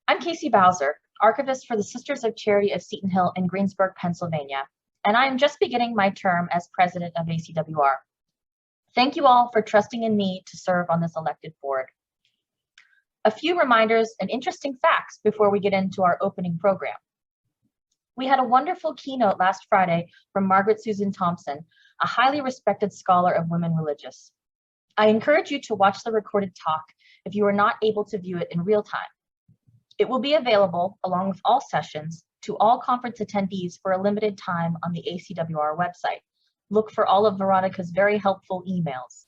I'm Casey Bowser, archivist for the Sisters of Charity of Seton Hill in Greensburg, Pennsylvania, and I am just beginning my term as president of ACWR. Thank you all for trusting in me to serve on this elected board. A few reminders and interesting facts before we get into our opening program. We had a wonderful keynote last Friday from Margaret Susan Thompson, a highly respected scholar of women religious. I encourage you to watch the recorded talk if you are not able to view it in real time. It will be available, along with all sessions, to all conference attendees for a limited time on the ACWR website. Look for all of Veronica's very helpful emails.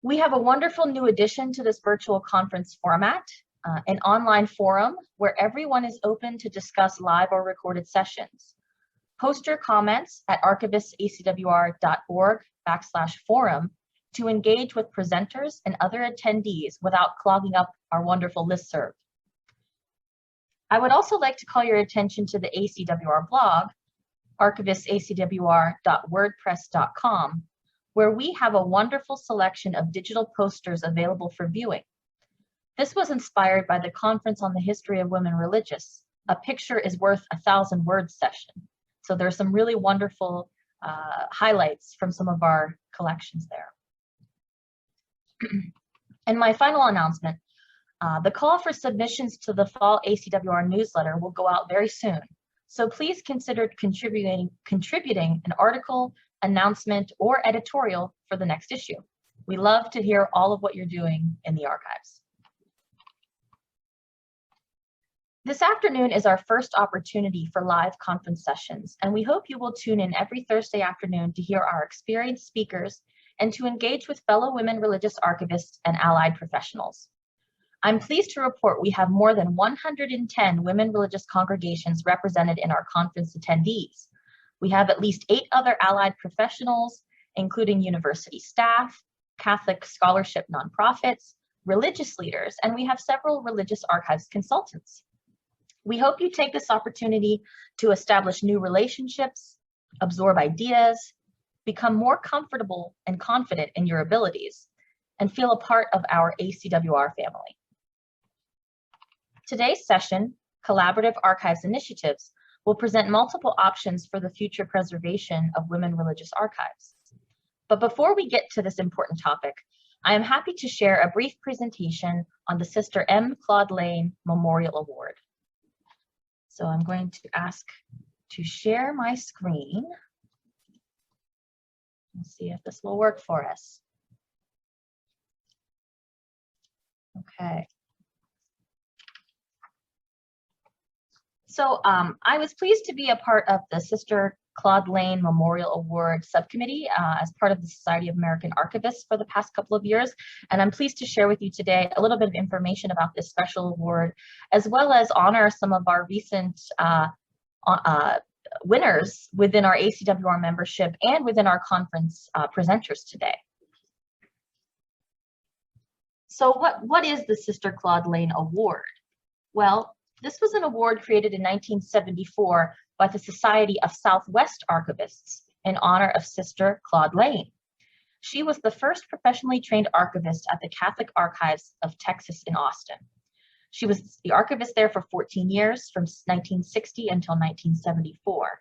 We have a wonderful new addition to this virtual conference format, an online forum where everyone is open to discuss live or recorded sessions. Post your comments at archivistacwr.org/forum to engage with presenters and other attendees without clogging up our wonderful listserv. I would also like to call your attention to the ACWR blog, archivistacwr.wordpress.com, where we have a wonderful selection of digital posters available for viewing. This was inspired by the Conference on the History of Women Religious, a picture is worth 1,000 words session. So there's some really wonderful highlights from some of our collections there. And my final announcement, the call for submissions to the fall ACWR newsletter will go out very soon. So please consider contributing an article, announcement, or editorial for the next issue. We love to hear all of what you're doing in the archives. This afternoon is our first opportunity for live conference sessions, and we hope you will tune in every Thursday afternoon to hear our experienced speakers and to engage with fellow women religious archivists and allied professionals. I'm pleased to report we have more than 110 women religious congregations represented in our conference attendees. We have at least 8 other allied professionals, including university staff, Catholic scholarship nonprofits, religious leaders, and we have several religious archives consultants. We hope you take this opportunity to establish new relationships, absorb ideas, become more comfortable and confident in your abilities, and feel a part of our ACWR family. Today's session, Collaborative Archives Initiatives, will present multiple options for the future preservation of women religious archives. But before we get to this important topic, I am happy to share a brief presentation on the Sister M. Claude Lane Memorial Award. So I'm going to ask to share my screen. Let's see if this will work for us. Okay. So I was pleased to be a part of the Sister Claude Lane Memorial Award Subcommittee as part of the Society of American Archivists for the past couple of years. And I'm pleased to share with you today a little bit of information about this special award, as well as honor some of our recent winners within our ACWR membership and within our conference presenters today. So what is the Sister Claude Lane Award? Well, this was an award created in 1974 by the Society of Southwest Archivists in honor of Sister Claude Lane. She was the first professionally trained archivist at the Catholic Archives of Texas in Austin. She was the archivist there for 14 years, from 1960 until 1974.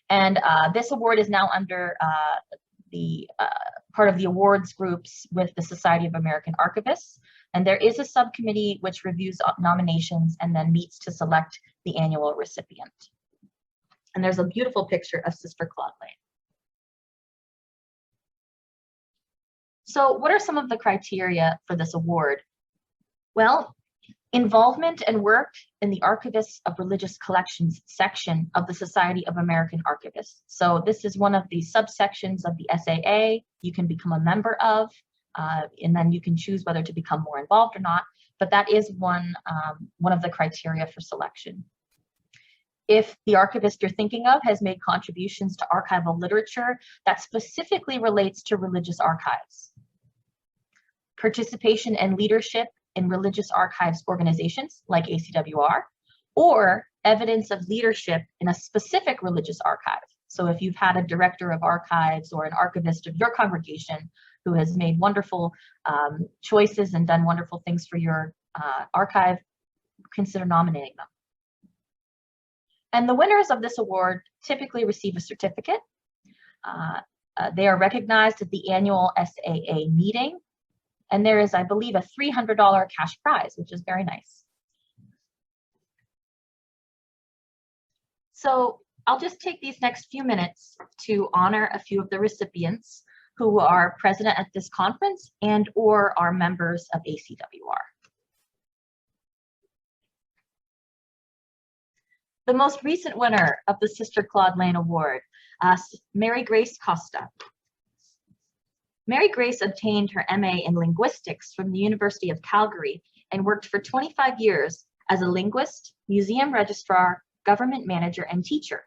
And this award is now under the part of the awards groups with the Society of American Archivists. And there is a subcommittee which reviews nominations and then meets to select the annual recipient. And there's a beautiful picture of Sister Claude Lane. So what are some of the criteria for this award? Well, involvement and work in the Archivists of Religious Collections section of the Society of American Archivists. So this is one of the subsections of the SAA you can become a member of, and then you can choose whether to become more involved or not, but that is one of the criteria for selection. If the archivist you're thinking of has made contributions to archival literature that specifically relates to religious archives. Participation and leadership in religious archives organizations like ACWR, or evidence of leadership in a specific religious archive. So if you've had a director of archives or an archivist of your congregation who has made wonderful choices and done wonderful things for your archive consider nominating them. And the winners of this award typically receive a certificate. They are recognized at the annual SAA meeting, and there is, I believe, a $300 cash prize, which is very nice. So I'll just take these next few minutes to honor a few of the recipients who are present at this conference and or are members of ACWR. The most recent winner of the Sister Claude Lane Award, Mary Grace Costa. Mary Grace obtained her MA in linguistics from the University of Calgary and worked for 25 years as a linguist, museum registrar, government manager, and teacher.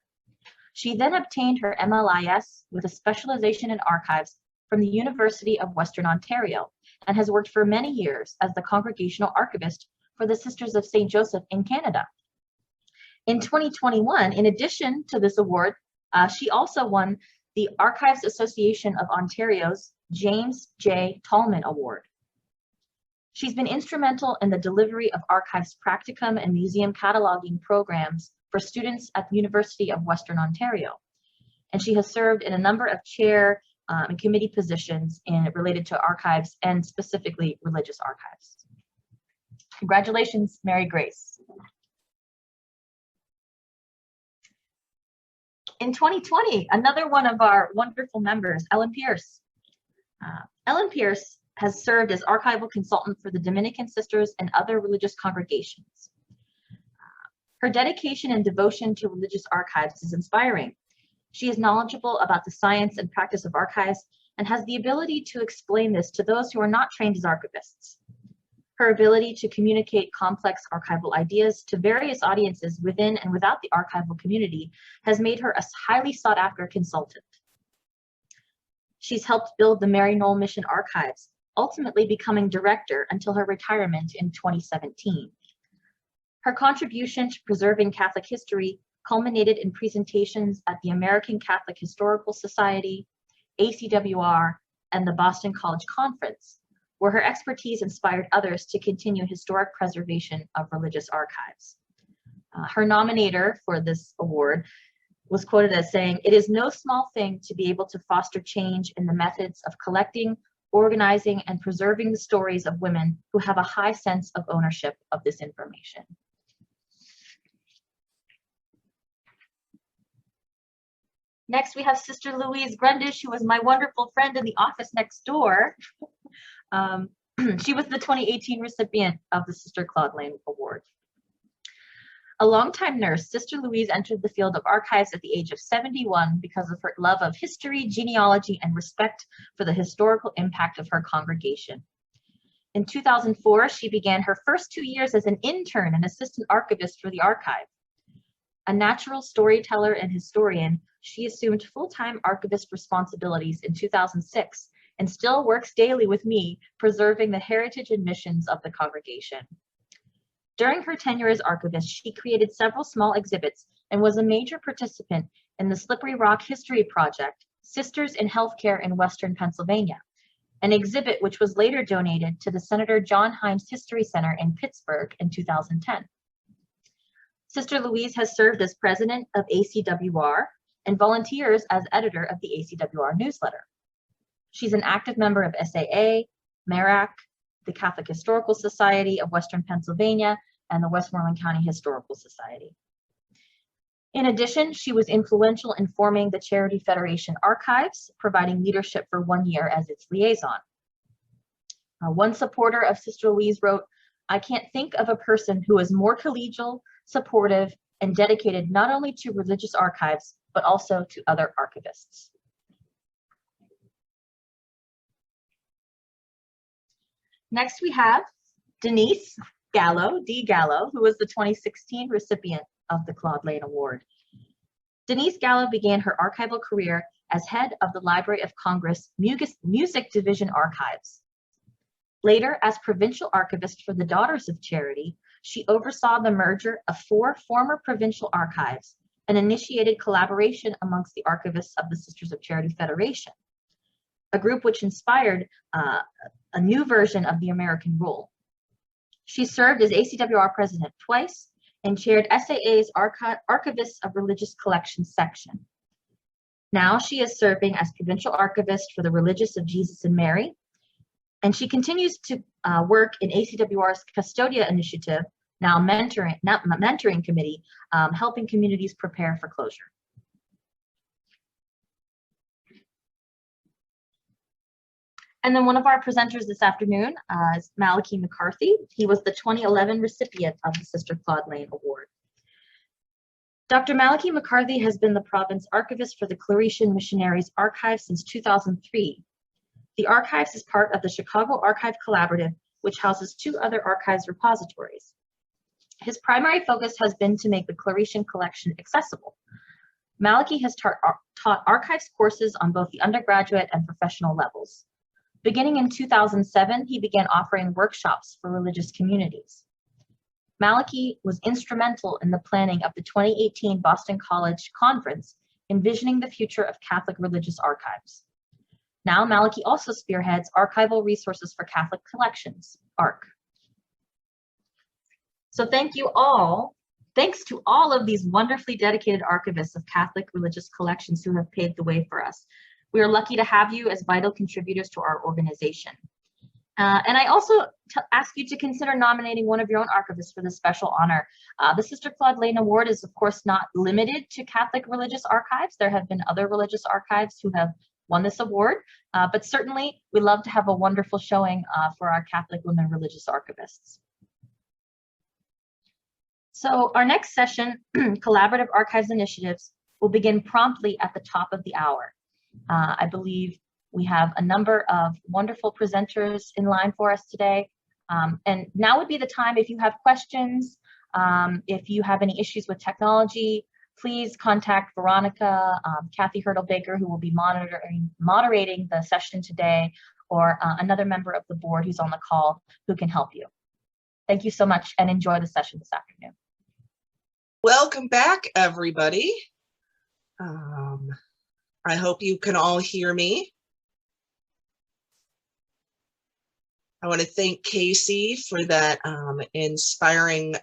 She then obtained her MLIS with a specialization in archives from the University of Western Ontario and has worked for many years as the congregational archivist for the Sisters of St. Joseph in Canada. In 2021, in addition to this award, she also won the Archives Association of Ontario's James J. Tallman Award. She's been instrumental in the delivery of archives practicum and museum cataloging programs for students at the University of Western Ontario. And she has served in a number of chair and committee positions related to archives and specifically religious archives. Congratulations, Mary Grace. In 2020, another one of our wonderful members, Ellen Pierce. Ellen Pierce has served as archival consultant for the Dominican Sisters and other religious congregations. Her dedication and devotion to religious archives is inspiring. She is knowledgeable about the science and practice of archives and has the ability to explain this to those who are not trained as archivists. Her ability to communicate complex archival ideas to various audiences within and without the archival community has made her a highly sought-after consultant. She's helped build the Mary Knoll Mission Archives, ultimately becoming director until her retirement in 2017. Her contribution to preserving Catholic history culminated in presentations at the American Catholic Historical Society, ACWR, and the Boston College Conference, where her expertise inspired others to continue historic preservation of religious archives. Her nominator for this award was quoted as saying, "It is no small thing to be able to foster change in the methods of collecting, organizing, and preserving the stories of women who have a high sense of ownership of this information." Next, we have Sister Louise Grundish, who was my wonderful friend in the office next door. She was the 2018 recipient of the Sister Claude Lane Award. A longtime nurse, Sister Louise entered the field of archives at the age of 71 because of her love of history, genealogy, and respect for the historical impact of her congregation. In 2004, she began her first 2 years as an intern and assistant archivist for the archive. A natural storyteller and historian, she assumed full-time archivist responsibilities in 2006 and still works daily with me, preserving the heritage and missions of the congregation. During her tenure as archivist, she created several small exhibits and was a major participant in the Slippery Rock History Project, Sisters in Healthcare in Western Pennsylvania, an exhibit which was later donated to the Senator John Hines History Center in Pittsburgh in 2010. Sister Louise has served as president of ACWR and volunteers as editor of the ACWR newsletter. She's an active member of SAA, MARAC, the Catholic Historical Society of Western Pennsylvania, and the Westmoreland County Historical Society. In addition, she was influential in forming the Charity Federation Archives, providing leadership for 1 year as its liaison. One supporter of Sister Louise wrote, "I can't think of a person who is more collegial, supportive, and dedicated not only to religious archives, but also to other archivists." Next, we have Denise Gallo, D. Gallo, who was the 2016 recipient of the Claude Lane Award. Denise Gallo began her archival career as head of the Library of Congress Music Division Archives. Later, as provincial archivist for the Daughters of Charity, she oversaw the merger of 4 former provincial archives and initiated collaboration amongst the archivists of the Sisters of Charity Federation, a group which inspired a new version of the American Rule. She served as ACWR president twice and chaired SAA's Archivists of Religious Collections section. Now she is serving as provincial archivist for the Religious of Jesus and Mary, and she continues to work in ACWR's Custodia initiative, now mentoring committee, helping communities prepare for closure. And then one of our presenters this afternoon is Malachi McCarthy. He was the 2011 recipient of the Sister Claude Lane Award. Dr. Malachi McCarthy has been the province archivist for the Claretian Missionaries Archive since 2003. The archives is part of the Chicago Archive Collaborative, which houses 2 other archives repositories. His primary focus has been to make the Claretian collection accessible. Malachi has taught archives courses on both the undergraduate and professional levels. Beginning in 2007, he began offering workshops for religious communities. Malachi was instrumental in the planning of the 2018 Boston College Conference, Envisioning the Future of Catholic Religious Archives. Now, Malachi also spearheads Archival Resources for Catholic Collections, ARC. So thanks to all of these wonderfully dedicated archivists of Catholic religious collections who have paved the way for us. We are lucky to have you as vital contributors to our organization. And I also ask you to consider nominating one of your own archivists for this special honor. The Sister Claude Lane Award is, of course, not limited to Catholic religious archives. There have been other religious archives who have won this award, but certainly we love to have a wonderful showing for our Catholic women religious archivists. So our next session, Collaborative Archives Initiatives, will begin promptly at the top of the hour. I believe we have a number of wonderful presenters in line for us today. And now would be the time if you have questions, if you have any issues with technology, please contact Veronica, Kathy Hurdle-Baker, who will be moderating the session today, or another member of the board who's on the call who can help you. Thank you so much and enjoy the session this afternoon. Welcome back, everybody. I hope you can all hear me. I want to thank Casey for that inspiring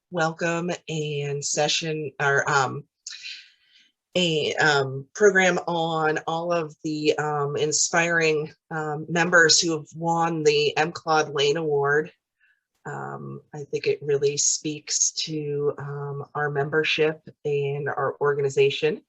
welcome and session, or a program on all of the inspiring members who have won the M. Claude Lane Award. I think it really speaks to our membership and our organization.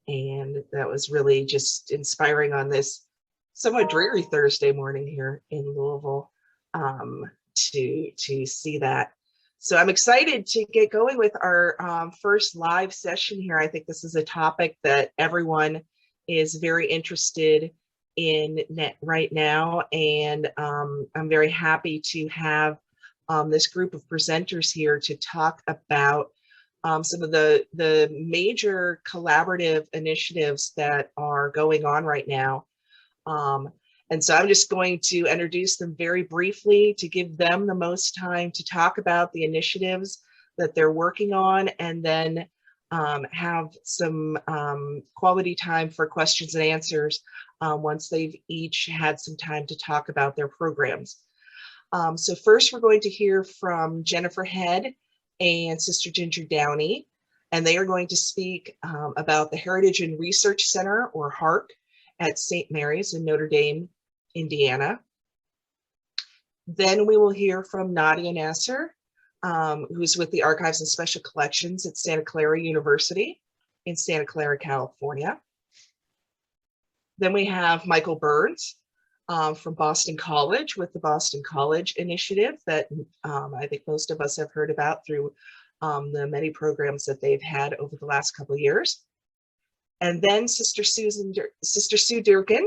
And that was really just inspiring on this somewhat dreary Thursday morning here in Louisville to see that. So I'm excited to get going with our first live session here. I think this is a topic that everyone is very interested in right now. And I'm very happy to have this group of presenters here to talk about some of the major collaborative initiatives that are going on right now. And so I'm just going to introduce them very briefly to give them the most time to talk about the initiatives that they're working on, and then have some quality time for questions and answers once they've each had some time to talk about their programs. So first we're going to hear from Jennifer Head and Sister Ginger Downey, and they are going to speak about the Heritage and Research Center, or HARC, at St. Mary's in Notre Dame, Indiana. Then we will hear from Nadia Nasr, who's with the Archives and Special Collections at Santa Clara University in Santa Clara, California. Then we have Michael Burns from Boston College with the Boston College Initiative that I think most of us have heard about through the many programs that they've had over the last couple of years. And then Sister Sue Durkin,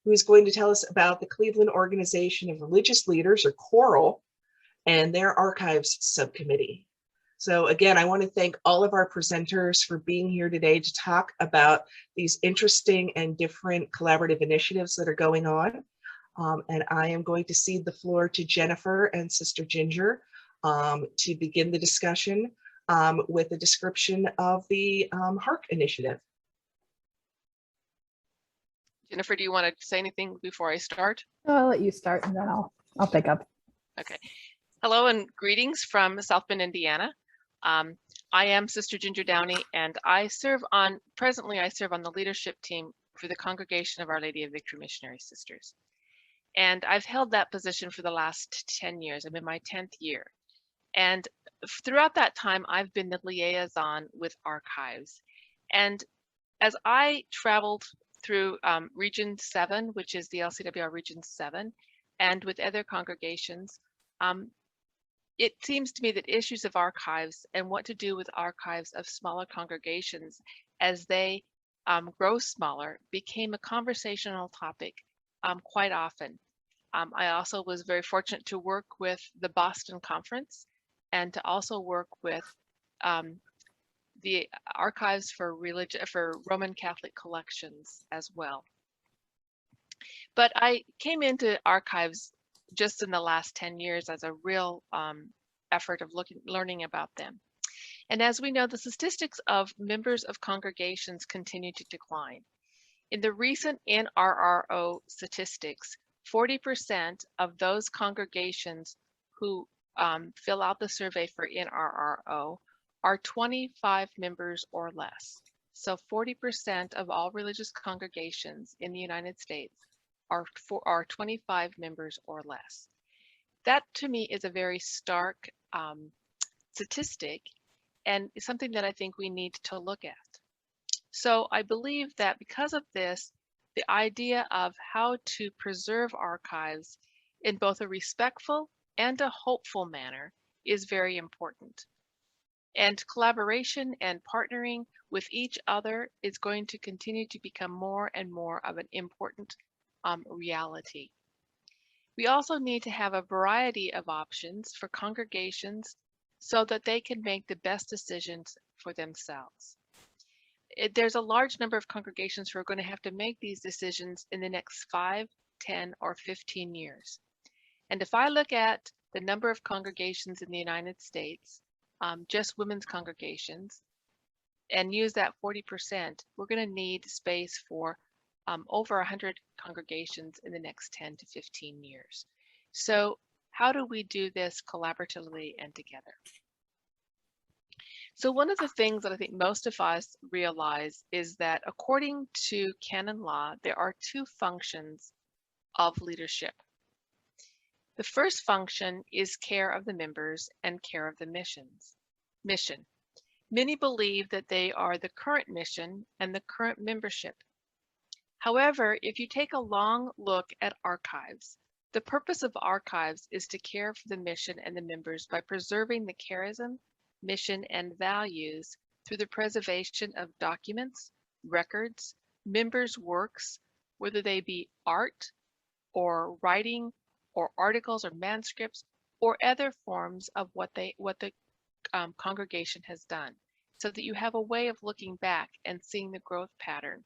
who's going to tell us about the Cleveland Organization of Religious Leaders, or CORL, and their Archives Subcommittee. So again, I want to thank all of our presenters for being here today to talk about these interesting and different collaborative initiatives that are going on. And I am going to cede the floor to Jennifer and Sister Ginger to begin the discussion with a description of the HARC initiative. Jennifer, do you want to say anything before I start? I'll let you start and then I'll pick up. Okay. Hello and greetings from South Bend, Indiana. I am Sister Ginger Downey, and presently I serve on the leadership team for the Congregation of Our Lady of Victory Missionary Sisters. And I've held that position for the last 10 years. I'm in my 10th year. And throughout that time, I've been the liaison with archives. And as I traveled through Region 7, which is the LCWR Region 7, and with other congregations, it seems to me that issues of archives and what to do with archives of smaller congregations as they grow smaller became a conversational topic quite often. I also was very fortunate to work with the Boston Conference and to also work with the archives for Roman Catholic collections as well. But I came into archives just in the last 10 years as a real effort of learning about them. And as we know, the statistics of members of congregations continue to decline. In the recent NRRO statistics, 40% of those congregations who fill out the survey for NRRO are 25 members or less. So 40% of all religious congregations in the United States are 25 members or less. That to me is a very stark statistic and is something that I think we need to look at. So I believe that because of this, the idea of how to preserve archives in both a respectful and a hopeful manner is very important. And collaboration and partnering with each other is going to continue to become more and more of an important reality. We also need to have a variety of options for congregations so that they can make the best decisions for themselves. There's a large number of congregations who are going to have to make these decisions in the next 5, 10, or 15 years. And if I look at the number of congregations in the United States, just women's congregations, and use that 40%, we're going to need space for over 100 congregations in the next 10 to 15 years. So how do we do this collaboratively and together? So one of the things that I think most of us realize is that according to canon law, there are two functions of leadership. The first function is care of the members and care of the mission. Many believe that they are the current mission and the current membership. However, if you take a long look at archives, the purpose of archives is to care for the mission and the members by preserving the charism, mission, and values through the preservation of documents, records, members' works, whether they be art or writing or articles or manuscripts or other forms of what the congregation has done, so that you have a way of looking back and seeing the growth pattern.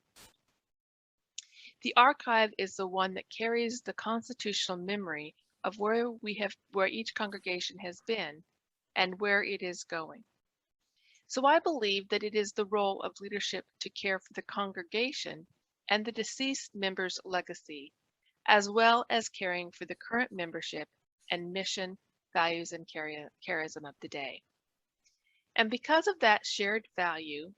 The archive is the one that carries the constitutional memory of where each congregation has been and where it is going. So I believe that it is the role of leadership to care for the congregation and the deceased member's legacy, as well as caring for the current membership and mission, values, and charism of the day. And because of that shared value,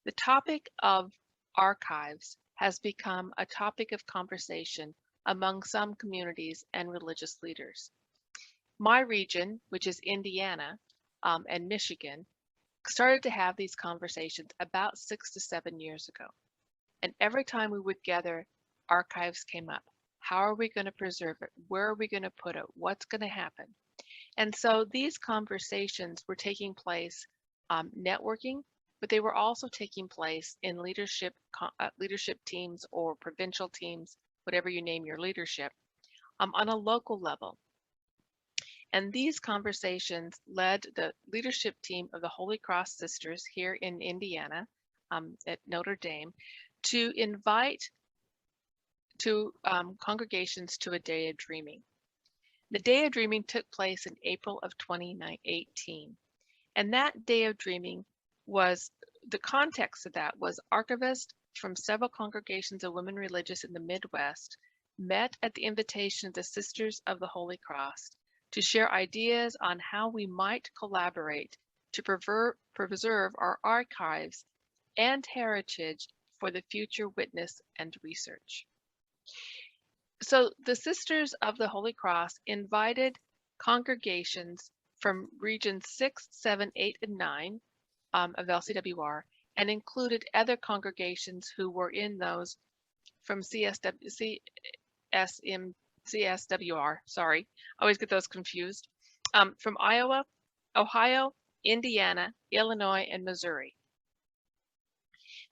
the topic of archives has become a topic of conversation among some communities and religious leaders. My region, which is Indiana and Michigan, started to have these conversations about 6 to 7 years ago. And every time we would gather, archives came up. How are we going to preserve it? Where are we going to put it? What's going to happen? And so these conversations were taking place networking, but they were also taking place in leadership teams or provincial teams, whatever you name your leadership, on a local level. And these conversations led the leadership team of the Holy Cross Sisters here in Indiana at Notre Dame to invite congregations to a day of dreaming. The day of dreaming took place in April of 2018. And that day of dreaming was, the context of that was archivists from several congregations of women religious in the Midwest met at the invitation of the Sisters of the Holy Cross to share ideas on how we might collaborate to preserve our archives and heritage for the future witness and research. So the Sisters of the Holy Cross invited congregations from regions 6, 7, 8, and 9 of LCWR and included other congregations who were in those from CSWR, sorry, I always get those confused, from Iowa, Ohio, Indiana, Illinois, and Missouri.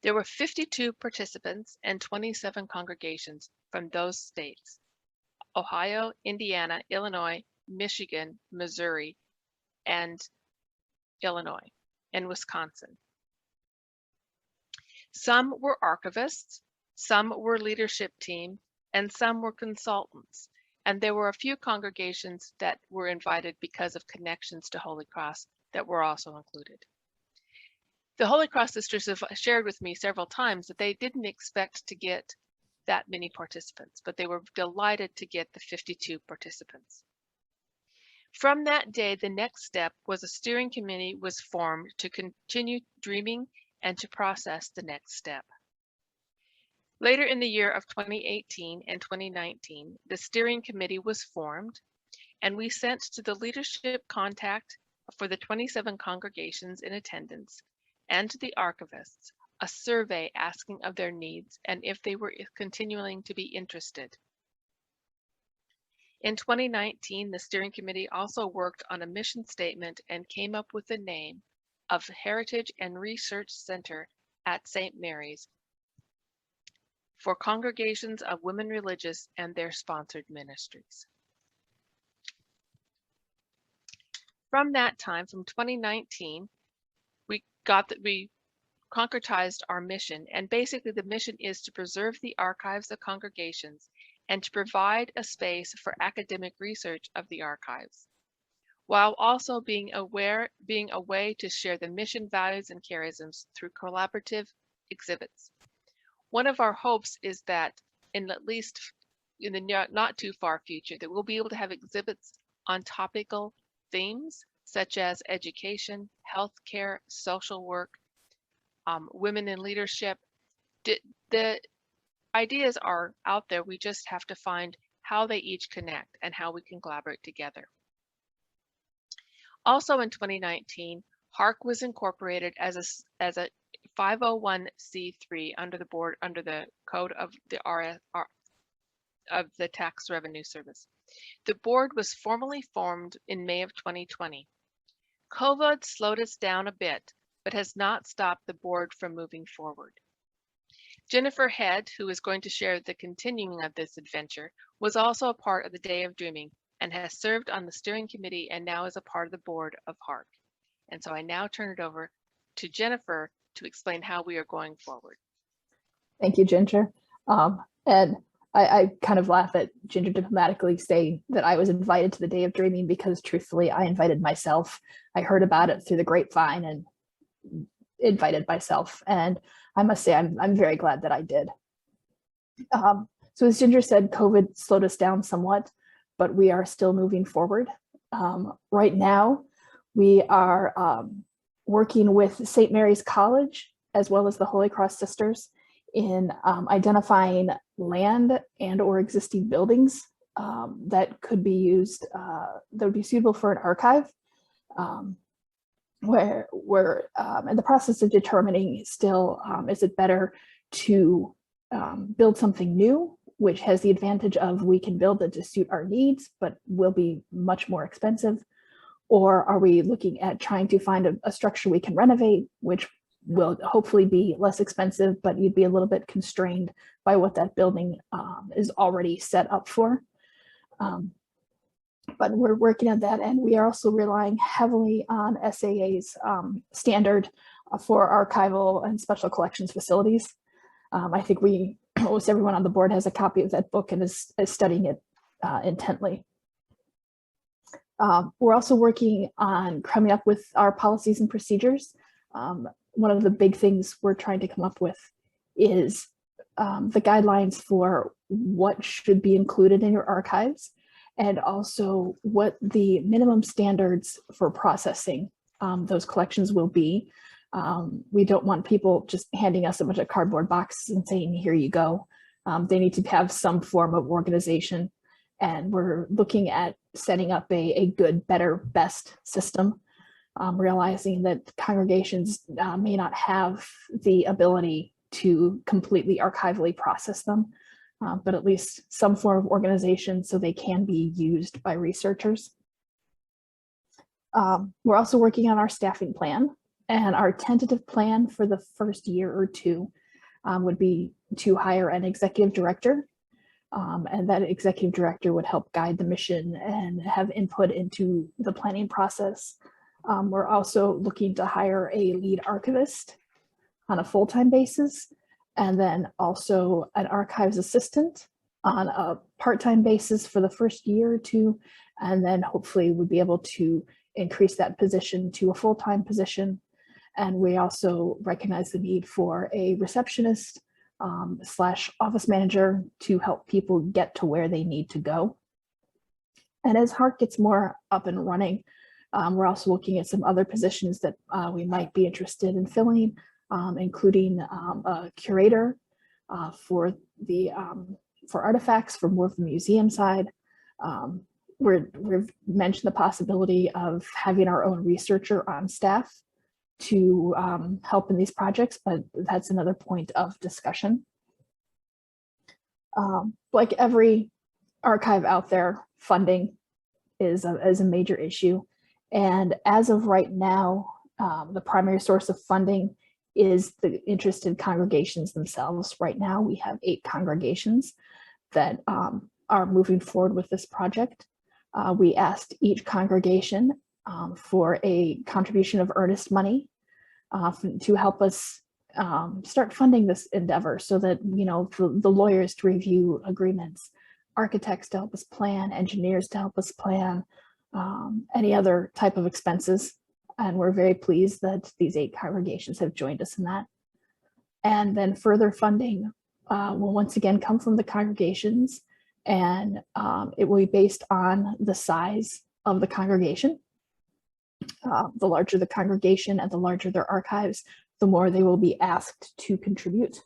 There were 52 participants and 27 congregations from those states: Ohio, Indiana, Illinois, Michigan, Missouri, and Illinois, and Wisconsin. Some were archivists, some were leadership team, and some were consultants. And there were a few congregations that were invited because of connections to Holy Cross that were also included. The Holy Cross sisters have shared with me several times that they didn't expect to get that many participants, but they were delighted to get the 52 participants. From that day, the next step was a steering committee was formed to continue dreaming and to process the next step. Later in the year of 2018 and 2019, the steering committee was formed, and we sent to the leadership contact for the 27 congregations in attendance and to the archivists a survey asking of their needs and if they were continuing to be interested. In 2019, the steering committee also worked on a mission statement and came up with the name of Heritage and Research Center at St. Mary's for congregations of women religious and their sponsored ministries. From that time, from 2019, we concretized our mission, and basically the mission is to preserve the archives of congregations and to provide a space for academic research of the archives, while also being a way to share the mission values and charisms through collaborative exhibits. One of our hopes is that at least in the not too far future, that we'll be able to have exhibits on topical themes such as education, healthcare, social work, women in leadership. The ideas are out there. We just have to find how they each connect and how we can collaborate together. Also in 2019, HARC was incorporated as a 501c3 under the code of the Tax Revenue Service. The board was formally formed in May of 2020. COVID slowed us down a bit, but has not stopped the board from moving forward. Jennifer Head, who is going to share the continuing of this adventure, was also a part of the Day of Dreaming and has served on the steering committee and now is a part of the board of HARC. And so I now turn it over to Jennifer to explain how we are going forward. Thank you, Ginger. And I kind of laugh at Ginger diplomatically saying that I was invited to the Day of Dreaming because truthfully, I invited myself. I heard about it through the grapevine and invited myself. And I must say, I'm very glad that I did. So as Ginger said, COVID slowed us down somewhat, but we are still moving forward. Right now, we are working with St. Mary's College, as well as the Holy Cross Sisters, in identifying land and or existing buildings that could be used, that would be suitable for an archive. Where we're in the process of determining still, is it better to build something new, which has the advantage of we can build it to suit our needs, but will be much more expensive? Or are we looking at trying to find a structure we can renovate, which will hopefully be less expensive, but you'd be a little bit constrained by what that building is already set up for. But we're working on that, and we are also relying heavily on SAA's standard for archival and special collections facilities. I think almost everyone on the board has a copy of that book and is studying it intently. We're also working on coming up with our policies and procedures. One of the big things we're trying to come up with is the guidelines for what should be included in your archives, and also what the minimum standards for processing those collections will be. We don't want people just handing us a bunch of cardboard boxes and saying, here you go. They need to have some form of organization. And we're looking at setting up a good, better, best system, realizing that congregations may not have the ability to completely archivally process them, but at least some form of organization so they can be used by researchers. We're also working on our staffing plan, and our tentative plan for the first year or two would be to hire an executive director, and that executive director would help guide the mission and have input into the planning process. We're also looking to hire a lead archivist on a full-time basis, and then also an archives assistant on a part-time basis for the first year or two, and then hopefully we'll be able to increase that position to a full-time position. And we also recognize the need for a receptionist slash office manager to help people get to where they need to go. And as HARC gets more up and running, we're also looking at some other positions that we might be interested in filling, including a curator for artifacts for more of the museum side. We've mentioned the possibility of having our own researcher on staff to help in these projects, but that's another point of discussion. Like every archive out there, funding is a major issue. And as of right now, the primary source of funding is the interested congregations themselves. Right now, we have 8 congregations that are moving forward with this project. We asked each congregation for a contribution of earnest money to help us start funding this endeavor, so that, you know, the lawyers to review agreements, architects to help us plan, engineers to help us plan, any other type of expenses. And we're very pleased that these 8 congregations have joined us in that. And then further funding will once again come from the congregations, and it will be based on the size of the congregation. The larger the congregation and the larger their archives, the more they will be asked to contribute.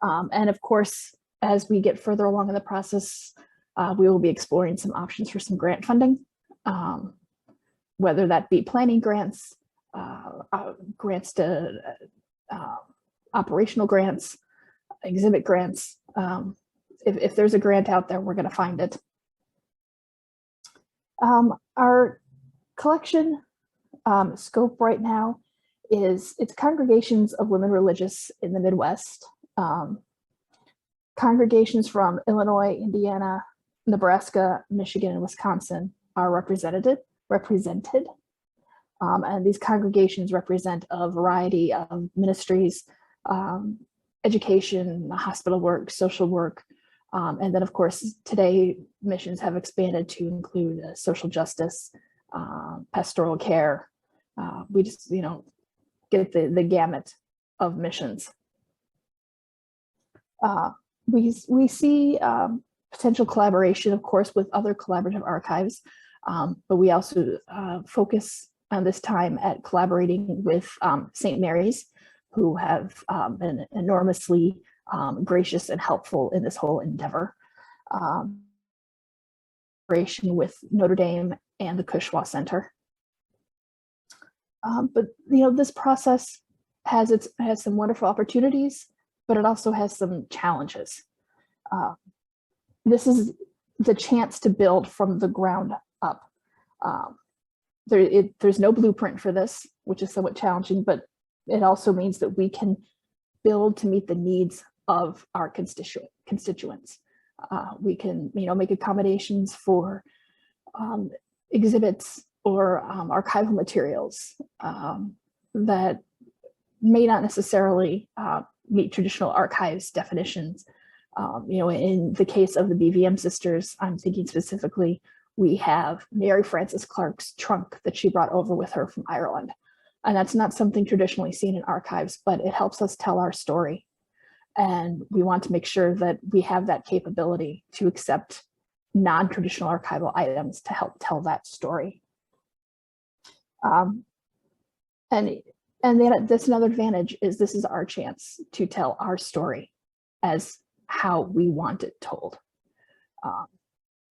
And of course, as we get further along in the process, we will be exploring some options for some grant funding, whether that be planning grants, grants to operational grants, exhibit grants. If there's a grant out there, we're going to find it. Our collection scope right now is it's congregations of women religious in the Midwest. Congregations from Illinois, Indiana, Nebraska, Michigan, and Wisconsin are represented. And these congregations represent a variety of ministries, education, hospital work, social work, and then of course today missions have expanded to include social justice, pastoral care. We just, you know, get the gamut of missions. We see potential collaboration, of course, with other collaborative archives, but we also focus on this time at collaborating with St. Mary's, who have been enormously gracious and helpful in this whole endeavor. Collaboration with Notre Dame and the Cushwa Center. But you know, this process has some wonderful opportunities, but it also has some challenges. This is the chance to build from the ground up. There's no blueprint for this, which is somewhat challenging, but it also means that we can build to meet the needs of our constituents. We can, you know, make accommodations for exhibits or archival materials that may not necessarily meet traditional archives definitions. You know, in the case of the BVM sisters, I'm thinking specifically, we have Mary Frances Clarke's trunk that she brought over with her from Ireland. And that's not something traditionally seen in archives, but it helps us tell our story. And we want to make sure that we have that capability to accept non-traditional archival items to help tell that story. And then that's another advantage is this is our chance to tell our story as how we want it told.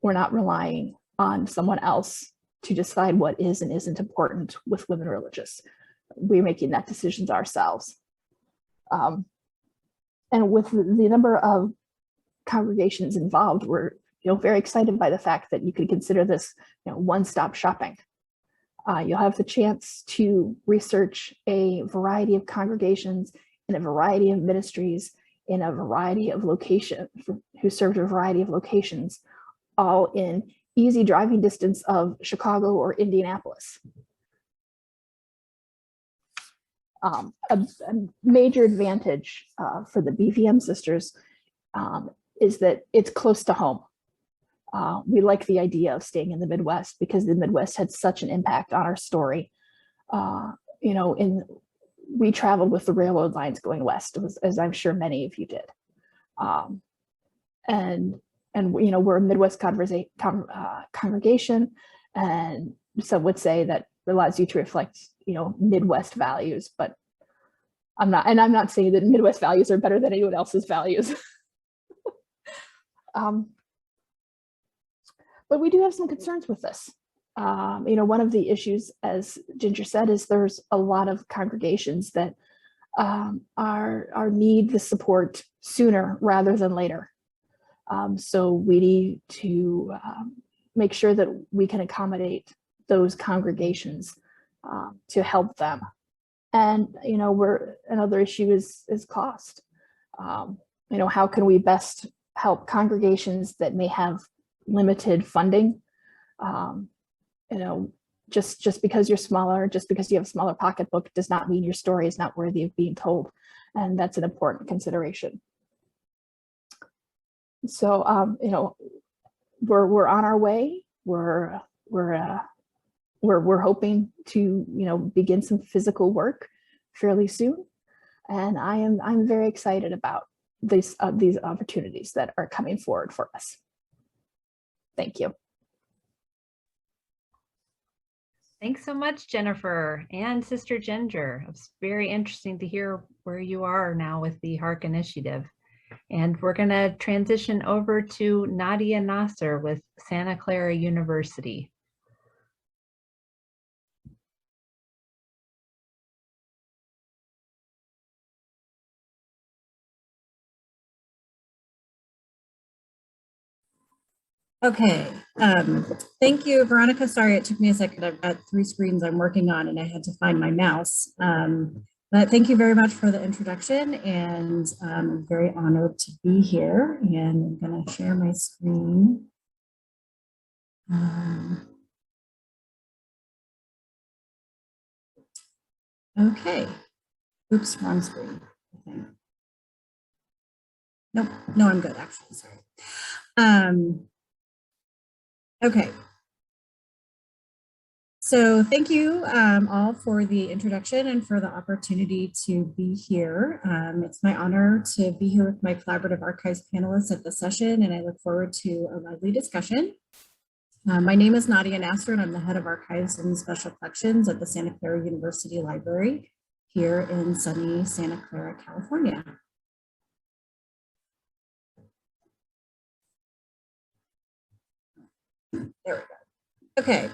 We're not relying on someone else to decide what is and isn't important with women religious. We're making that decisions ourselves. And with the number of congregations involved, we're very excited by the fact that you could consider this one-stop shopping. You'll have the chance to research a variety of congregations in a variety of ministries in a variety of locations, who served a variety of locations, all in easy driving distance of Chicago or Indianapolis. A major advantage for the BVM sisters is that it's close to home. We like the idea of staying in the Midwest because the Midwest had such an impact on our story. We traveled with the railroad lines going west, as I'm sure many of you did. We're a Midwest congregation, and some would say that allows you to reflect, Midwest values, but I'm not saying that Midwest values are better than anyone else's values. But we do have some concerns with this. One of the issues, as Ginger said, is there's a lot of congregations that need the support sooner rather than later. So we need to make sure that we can accommodate those congregations to help them. And another issue is cost. How can we best help congregations that may have limited funding? Just because you're smaller, just because you have a smaller pocketbook does not mean your story is not worthy of being told. And that's an important consideration. So, we're on our way. We're hoping to, begin some physical work fairly soon. And I'm very excited about these opportunities that are coming forward for us. Thank you. Thanks so much, Jennifer and Sister Ginger. It's very interesting to hear where you are now with the HARC initiative. And we're going to transition over to Nadia Nasr with Santa Clara University. Okay, thank you, Veronica. Sorry, it took me a second. I've got 3 screens I'm working on and I had to find my mouse. But thank you very much for the introduction, and I'm very honored to be here, and I'm gonna share my screen. Okay, oops, wrong screen. Okay. Nope, no, I'm good actually, sorry. Okay. So thank you all for the introduction and for the opportunity to be here. It's my honor to be here with my collaborative archives panelists at the session, and I look forward to a lively discussion. My name is Nadia Nasr, and I'm the head of archives and special collections at the Santa Clara University Library here in sunny Santa Clara, California. There we go. Okay.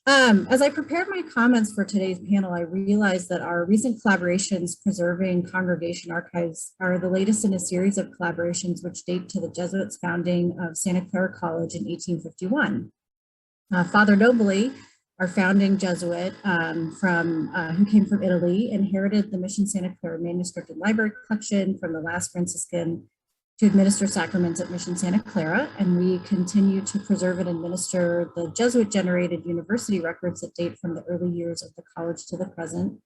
As I prepared my comments for today's panel, I realized that our recent collaborations preserving congregation archives are the latest in a series of collaborations which date to the Jesuits' founding of Santa Clara College in 1851. Father Nobili, our founding Jesuit who came from Italy, inherited the Mission Santa Clara manuscript and library collection from the last Franciscan to administer sacraments at Mission Santa Clara, and we continue to preserve and administer the Jesuit-generated university records that date from the early years of the college to the present.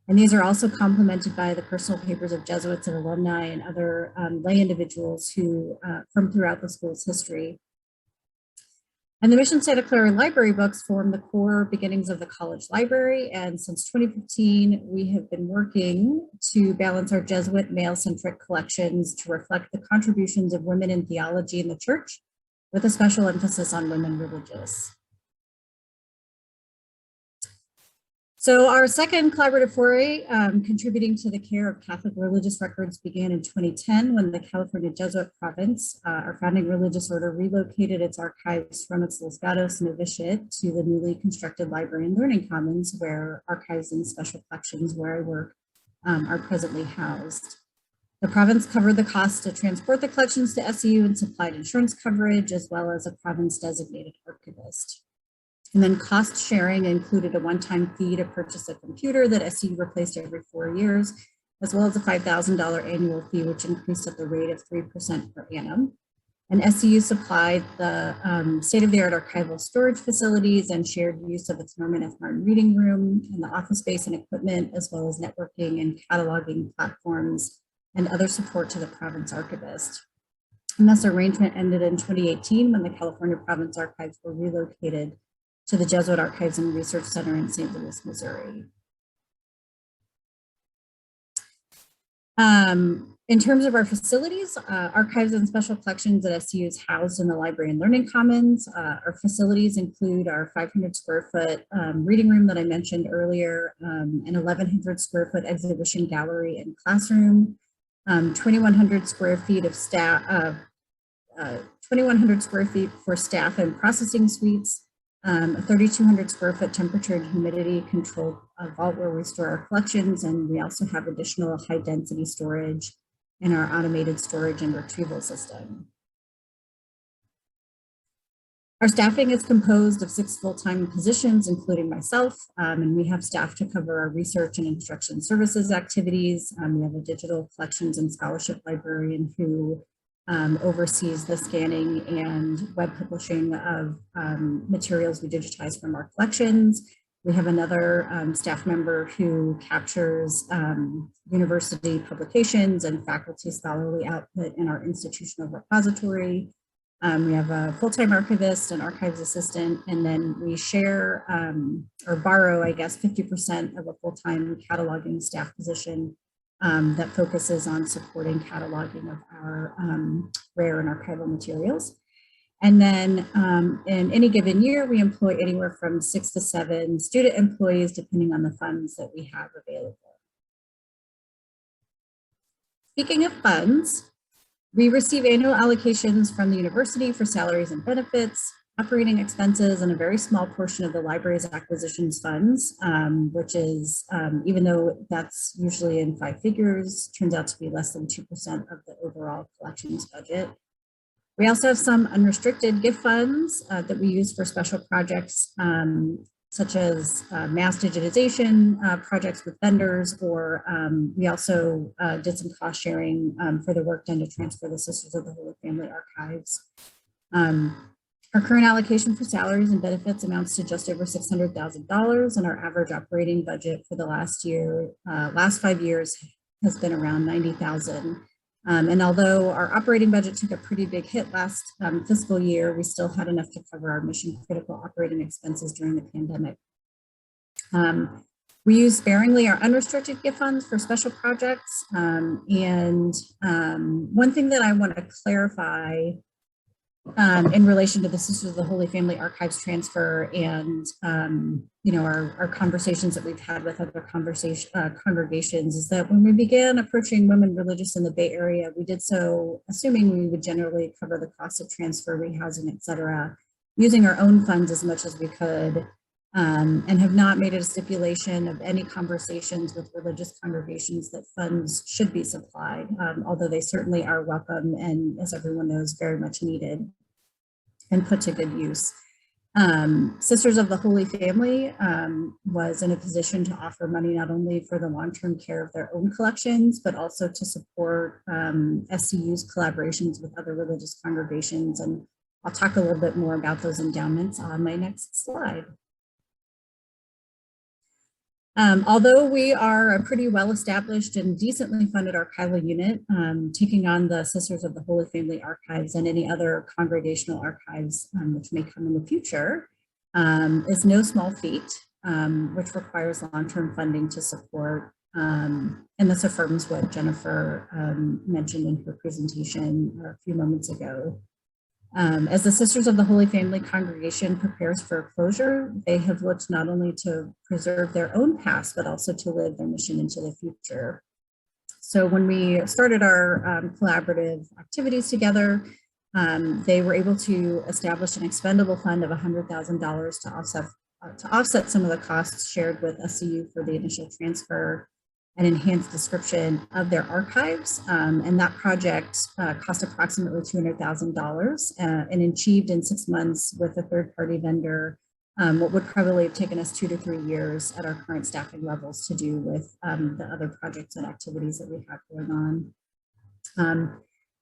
And these are also complemented by the personal papers of Jesuits and alumni and other lay individuals who from throughout the school's history. And the Mission Santa Clara library books form the core beginnings of the college library. And since 2015, we have been working to balance our Jesuit male-centric collections to reflect the contributions of women in theology in the church with a special emphasis on women religious. So our second collaborative foray contributing to the care of Catholic religious records began in 2010 when the California Jesuit province, our founding religious order, relocated its archives from its Los Gatos novitiate to the newly constructed library and learning commons, where archives and special collections where I work are presently housed. The province covered the cost to transport the collections to SEU and supplied insurance coverage, as well as a province designated archivist. And then cost sharing included a one-time fee to purchase a computer that SEU replaced every 4 years, as well as a $5,000 annual fee, which increased at the rate of 3% per annum. And SEU supplied the state-of-the-art archival storage facilities and shared use of its Norman F. Martin reading room and the office space and equipment, as well as networking and cataloging platforms and other support to the province archivist. And this arrangement ended in 2018 when the California Province Archives were relocated to the Jesuit Archives and Research Center in St. Louis, Missouri. In terms of our facilities, archives and special collections at SEU is housed in the Library and Learning Commons. Our facilities include our 500 square foot reading room that I mentioned earlier, an 1,100 square foot exhibition gallery and classroom, 2,100 square feet of staff, 2,100 square feet for staff and processing suites, a 3,200 square foot temperature and humidity controlled vault where we store our collections, and we also have additional high density storage in our automated storage and retrieval system. Our staffing is composed of 6 full-time positions, including myself, and we have staff to cover our research and instruction services activities. We have a digital collections and scholarship librarian who oversees the scanning and web publishing of materials we digitize from our collections. We have another staff member who captures university publications and faculty scholarly output in our institutional repository. We have a full-time archivist, an archives assistant, and then we share or borrow, I guess, 50% of a full-time cataloging staff position that focuses on supporting cataloging of our rare and archival materials. And then in any given year, we employ anywhere from 6 to 7 student employees, depending on the funds that we have available. Speaking of funds, we receive annual allocations from the university for salaries and benefits, operating expenses, and a very small portion of the library's acquisitions funds, which is, even though that's usually in 5 figures, turns out to be less than 2% of the overall collections budget. We also have some unrestricted gift funds that we use for special projects, such as mass digitization projects with vendors, or we also did some cost sharing for the work done to transfer the Sisters of the Holy Family archives. Our current allocation for salaries and benefits amounts to just over $600,000, and our average operating budget for the last 5 years has been around $90,000. And although our operating budget took a pretty big hit last fiscal year, we still had enough to cover our mission critical operating expenses during the pandemic. We use sparingly our unrestricted gift funds for special projects. And one thing that I want to clarify in relation to the Sisters of the Holy Family Archives transfer and our conversations that we've had with other congregations is that when we began approaching women religious in the Bay Area, we did so assuming we would generally cover the cost of transfer, rehousing, et cetera, using our own funds as much as we could, and have not made it a stipulation of any conversations with religious congregations that funds should be supplied, although they certainly are welcome and, as everyone knows, very much needed and put to good use. Sisters of the Holy Family was in a position to offer money not only for the long-term care of their own collections, but also to support SCU's collaborations with other religious congregations. And I'll talk a little bit more about those endowments on my next slide. Although we are a pretty well-established and decently funded archival unit, taking on the Sisters of the Holy Family Archives and any other congregational archives which may come in the future is no small feat, which requires long-term funding to support. And this affirms what Jennifer mentioned in her presentation a few moments ago. As the Sisters of the Holy Family congregation prepares for closure, they have looked not only to preserve their own past, but also to live their mission into the future. So when we started our collaborative activities together, they were able to establish an expendable fund of $100,000 to offset some of the costs shared with SCU for the initial transfer and enhanced description of their archives. And that project cost approximately $200,000 and achieved in 6 months with a third-party vendor what would probably have taken us 2 to 3 years at our current staffing levels to do with the other projects and activities that we have going on.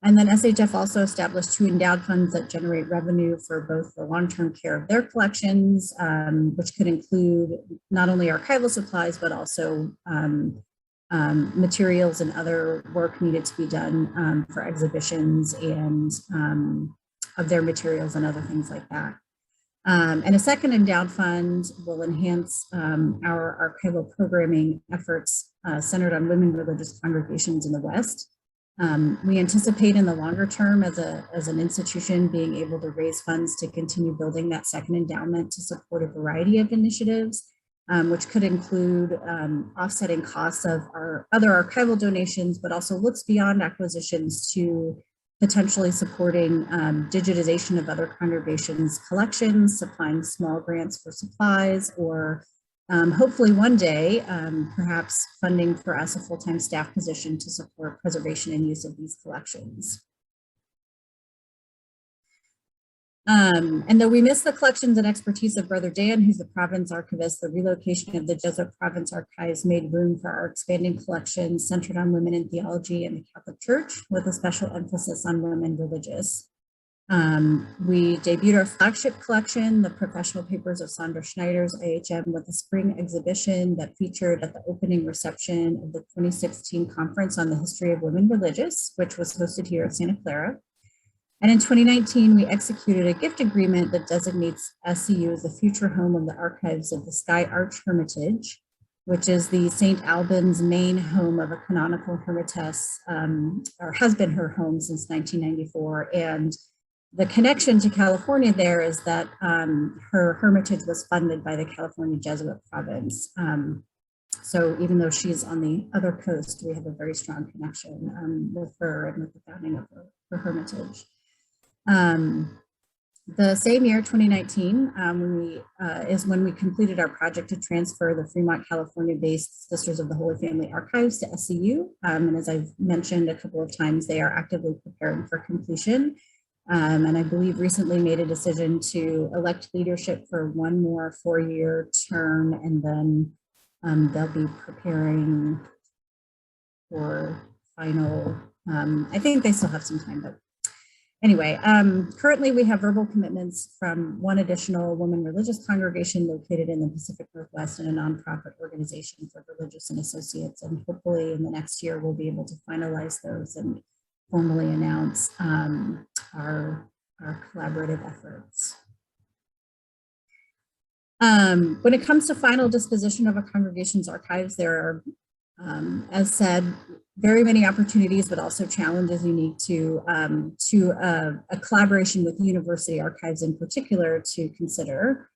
And then SHF also established 2 endowed funds that generate revenue for both the long-term care of their collections, which could include not only archival supplies, but also materials and other work needed to be done for exhibitions and of their materials and other things like that. And a second endowed fund will enhance our archival programming efforts centered on women religious congregations in the West. We anticipate in the longer term as an institution being able to raise funds to continue building that second endowment to support a variety of initiatives, which could include offsetting costs of our other archival donations, but also looks beyond acquisitions to potentially supporting digitization of other congregations' collections, supplying small grants for supplies, or hopefully one day, perhaps funding for us a full-time staff position to support preservation and use of these collections. And though we miss the collections and expertise of Brother Dan, who's the province archivist, the relocation of the Jesuit province archives made room for our expanding collections centered on women in theology and the Catholic Church, with a special emphasis on women religious. We debuted our flagship collection, the professional papers of Sandra Schneider's AHM, with a spring exhibition that featured at the opening reception of the 2016 Conference on the History of Women Religious, which was hosted here at Santa Clara. And in 2019, we executed a gift agreement that designates SCU as the future home of the archives of the Sky Arch Hermitage, which is the St. Albans main home of a canonical hermitess, or has been her home since 1994. And the connection to California there is that her hermitage was funded by the California Jesuit province. So even though she's on the other coast, we have a very strong connection with her and with the founding of her hermitage. The same year, 2019, is when we completed our project to transfer the Fremont, California-based Sisters of the Holy Family Archives to SCU. And as I've mentioned a couple of times, they are actively preparing for completion. And I believe recently made a decision to elect leadership for one more 4-year term, and then they'll be preparing for final, I think they still have some time, but anyway, currently we have verbal commitments from one additional woman religious congregation located in the Pacific Northwest and a nonprofit organization for religious and associates. And hopefully in the next year, we'll be able to finalize those and formally announce our collaborative efforts. When it comes to final disposition of a congregation's archives, there are, as said, very many opportunities, but also challenges unique to a collaboration with university archives in particular to consider.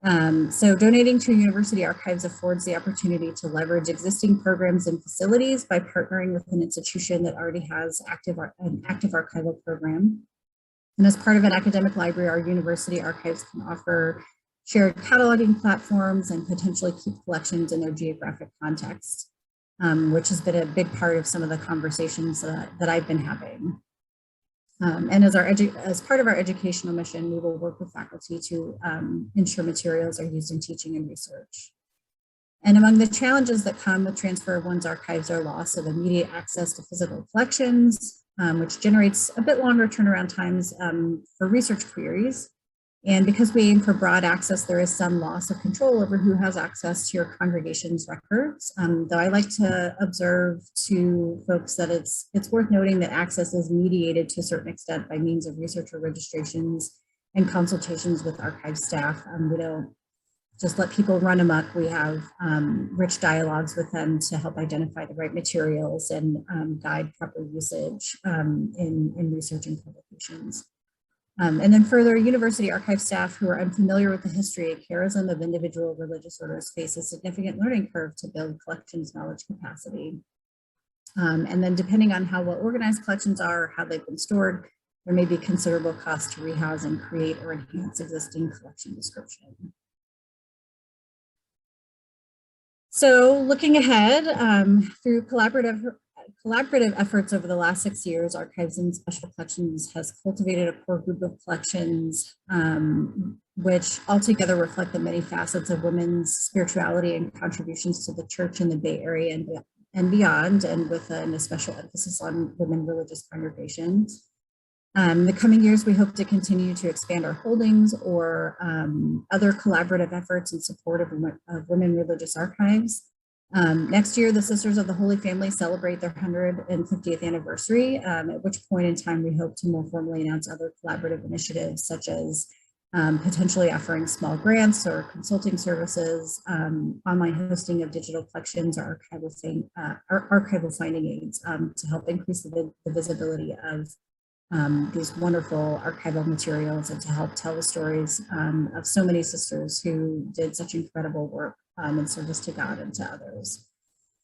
So donating to university archives affords the opportunity to leverage existing programs and facilities by partnering with an institution that already has an active archival program. And as part of an academic library, our university archives can offer shared cataloging platforms and potentially keep collections in their geographic context, which has been a big part of some of the conversations that I've been having. And as part of our educational mission, we will work with faculty to ensure materials are used in teaching and research. And among the challenges that come with transfer of one's archives are loss of immediate access to physical collections, which generates a bit longer turnaround times for research queries. And because we aim for broad access, there is some loss of control over who has access to your congregation's records. Though I like to observe to folks that it's worth noting that access is mediated to a certain extent by means of researcher registrations and consultations with archive staff. We don't just let people run amok. We have rich dialogues with them to help identify the right materials and guide proper usage in research and publications. And then further, university archive staff who are unfamiliar with the history and charism of individual religious orders face a significant learning curve to build collections knowledge capacity. And then depending on how well organized collections are, how they've been stored, there may be considerable cost to rehouse and create or enhance existing collection description. So looking ahead, through collaborative efforts over the last 6 years, Archives and Special Collections has cultivated a core group of collections, which altogether reflect the many facets of women's spirituality and contributions to the church in the Bay Area and beyond, and with a special emphasis on women religious congregations. In the coming years, we hope to continue to expand our holdings or other collaborative efforts in support of women religious archives. Next year, the Sisters of the Holy Family celebrate their 150th anniversary, at which point in time we hope to more formally announce other collaborative initiatives, such as potentially offering small grants or consulting services, online hosting of digital collections, or archival finding aids to help increase the visibility of these wonderful archival materials and to help tell the stories of so many sisters who did such incredible work in service to God and to others.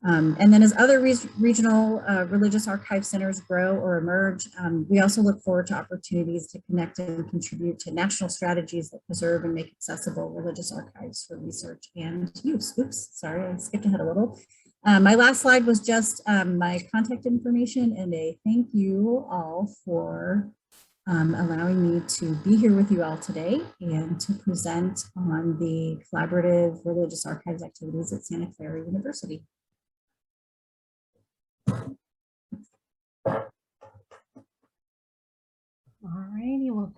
And then as other regional religious archive centers grow or emerge, we also look forward to opportunities to connect and contribute to national strategies that preserve and make accessible religious archives for research and use. Oops, sorry, I skipped ahead a little. My last slide was just my contact information and a thank you all for allowing me to be here with you all today and to present on the collaborative religious archives activities at Santa Clara University. All righty, well,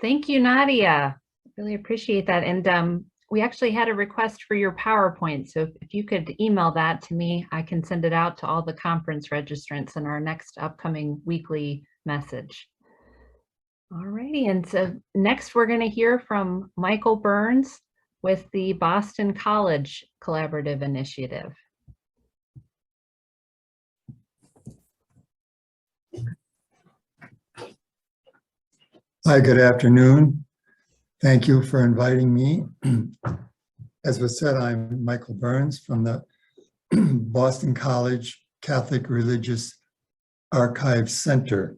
thank you, Nadia. Really appreciate that. And we actually had a request for your PowerPoint. So if you could email that to me, I can send it out to all the conference registrants in our next upcoming weekly message. All righty, and so next we're going to hear from Michael Burns with the Boston College Collaborative Initiative. Hi, good afternoon. Thank you for inviting me. As was said, I'm Michael Burns from the Boston College Catholic Religious Archives Center.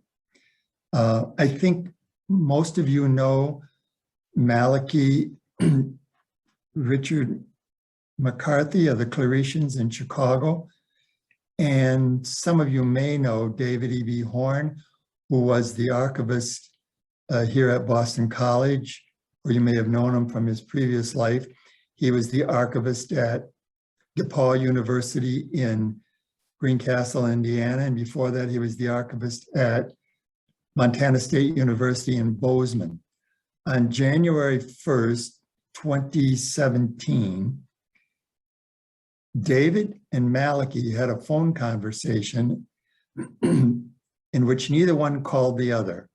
I think most of you know Malachi Richard McCarthy of the Claretians in Chicago. And some of you may know David E.B. Horn, who was the archivist here at Boston College, or you may have known him from his previous life. He was the archivist at DePaul University in Greencastle, Indiana, and before that he was the archivist at Montana State University in Bozeman. On January 1st, 2017, David and Malachi had a phone conversation in which neither one called the other.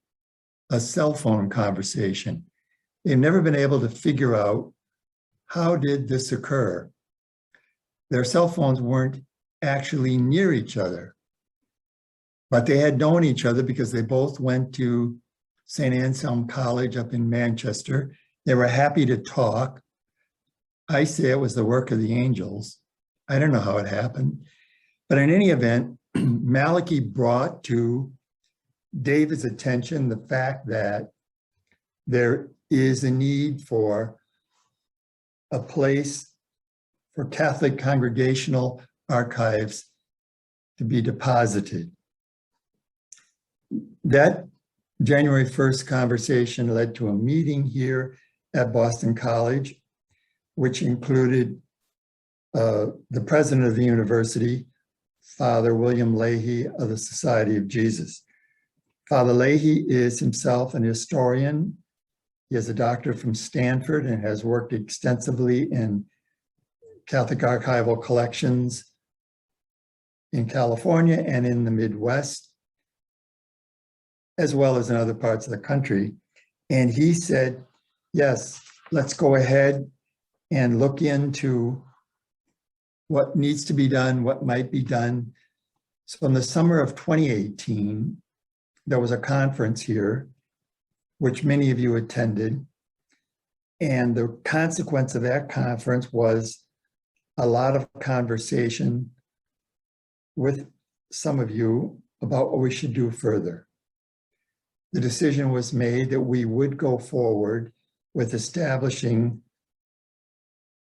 A cell phone conversation. They've never been able to figure out how did this occur. Their cell phones weren't actually near each other, but they had known each other because they both went to St. Anselm College up in Manchester. They were happy to talk. I say it was the work of the angels. I don't know how it happened, but in any event, Malachi brought to David's attention the fact that there is a need for a place for Catholic congregational archives to be deposited. That January 1st conversation led to a meeting here at Boston College, which included the president of the university, Father William Leahy of the Society of Jesus. Father Leahy is himself an historian. He is a doctor from Stanford and has worked extensively in Catholic archival collections in California and in the Midwest, as well as in other parts of the country. And he said, yes, let's go ahead and look into what needs to be done, what might be done. So in the summer of 2018, there was a conference here which many of you attended. And the consequence of that conference was a lot of conversation with some of you about what we should do further. The decision was made that we would go forward with establishing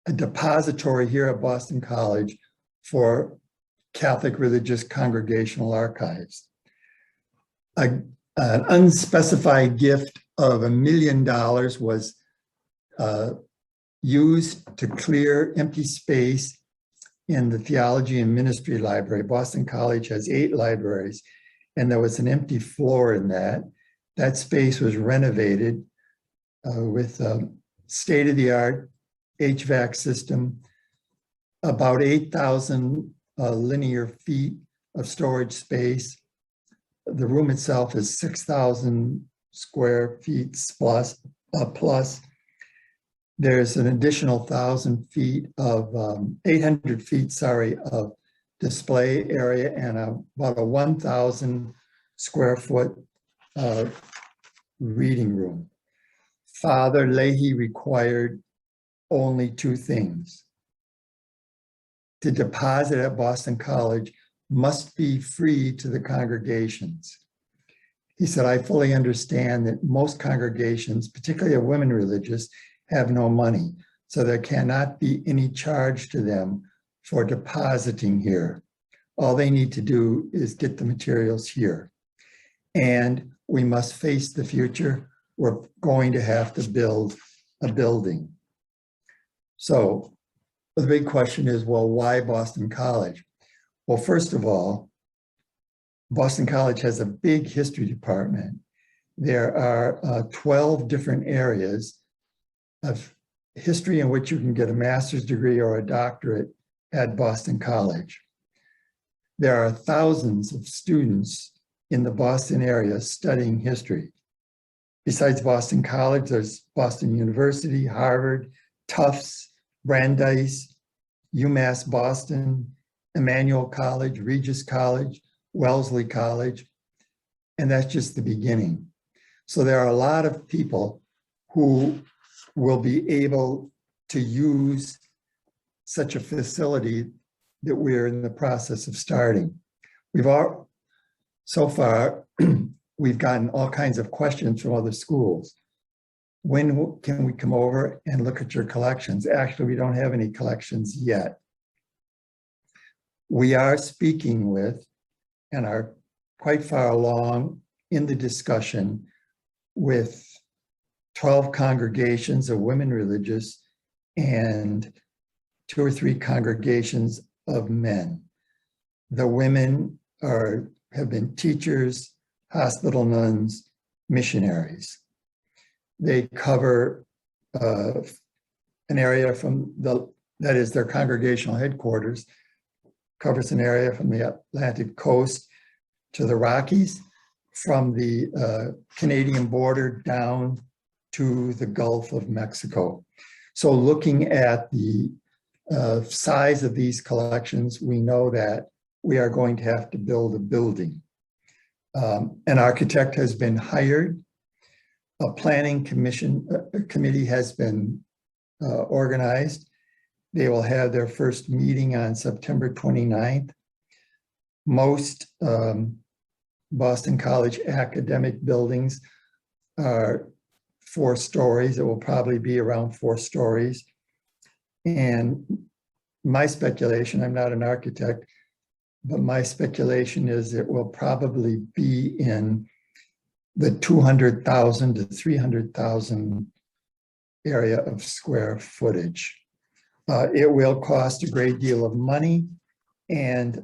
a depository here at Boston College for Catholic religious congregational archives. An unspecified gift of $1 million was used to clear empty space in the Theology and Ministry Library. Boston College has 8 libraries, and there was an empty floor in that. That space was renovated with a state-of-the-art HVAC system, about 8,000 linear feet of storage space. The room itself is 6,000 square feet plus. There's an additional 1,000 feet of 800 feet, sorry, of display area and about a 1,000 square foot reading room. Father Leahy required only 2 things. To deposit at Boston College must be free to the congregations. He said, I fully understand that most congregations, particularly of women religious, have no money, so there cannot be any charge to them for depositing here. All they need to do is get the materials here. And we must face the future. We're going to have to build a building. So the big question is, well, why Boston College? Well, first of all, Boston College has a big history department. There are 12 different areas of history in which you can get a master's degree or a doctorate at Boston College. There are thousands of students in the Boston area studying history. Besides Boston College, there's Boston University, Harvard, Tufts, Brandeis, UMass Boston, Emmanuel College, Regis College, Wellesley College, and that's just the beginning. So there are a lot of people who will be able to use such a facility that we're in the process of starting. So far, we've gotten all kinds of questions from other schools. When can we come over and look at your collections? Actually, we don't have any collections yet. We are speaking with and are quite far along in the discussion with 12 congregations of women religious and 2 or 3 congregations of men. The women have been teachers, hospital nuns, missionaries. They cover an area that is their congregational headquarters, covers an area from the Atlantic coast to the Rockies, from the Canadian border down to the Gulf of Mexico. So looking at the size of these collections, we know that we are going to have to build a building. An architect has been hired. A planning committee has been organized. They will have their first meeting on September 29th. Most Boston College academic buildings are 4 stories. It will probably be around 4 stories. And my speculation, I'm not an architect, but my speculation is it will probably be in the 200,000 to 300,000 area of square footage. It will cost a great deal of money, and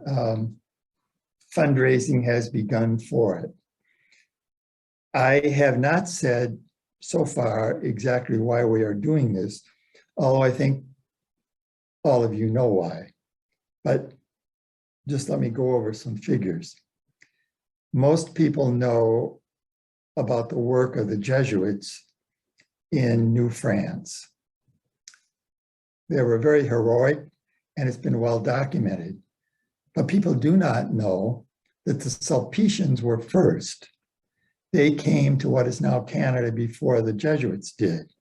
fundraising has begun for it. I have not said so far exactly why we are doing this, although I think all of you know why. But just let me go over some figures. Most people know about the work of the Jesuits in New France. They were very heroic, and it's been well documented. But people do not know that the Sulpicians were first. They came to what is now Canada before the Jesuits did.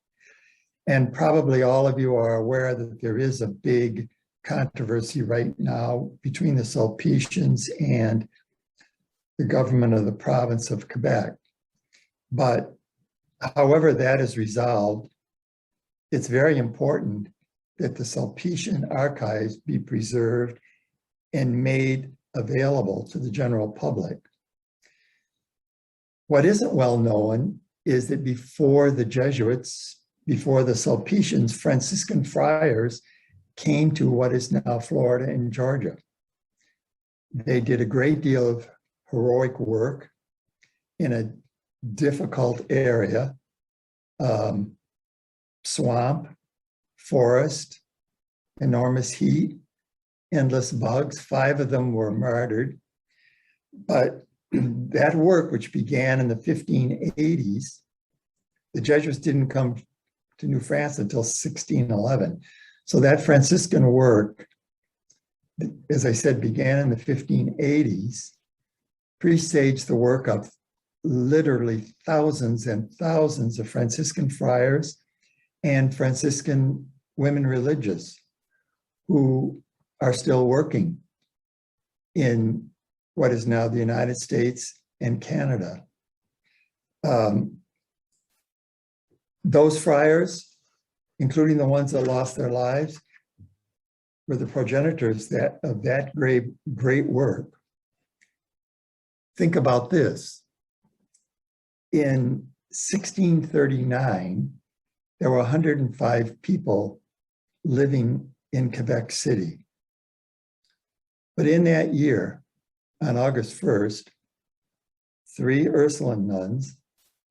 And probably all of you are aware that there is a big controversy right now between the Sulpicians and the government of the province of Quebec. But however that is resolved, it's very important that the Sulpician archives be preserved and made available to the general public. What isn't well known is that before the Jesuits, before the Sulpicians, Franciscan friars came to what is now Florida and Georgia. They did a great deal of heroic work in a difficult area, swamp, forest, enormous heat, endless bugs. 5 of them were martyred. But that work, which began in the 1580s, the Jesuits didn't come to New France until 1611. So that Franciscan work, as I said, began in the 1580s, presaged the work of literally thousands and thousands of Franciscan friars and Franciscan women religious who are still working in what is now the United States and Canada. Those friars, including the ones that lost their lives, were the progenitors of that great work. Think about this. In 1639, there were 105 people living in Quebec City. But in that year, on August 1st, 3 Ursuline nuns,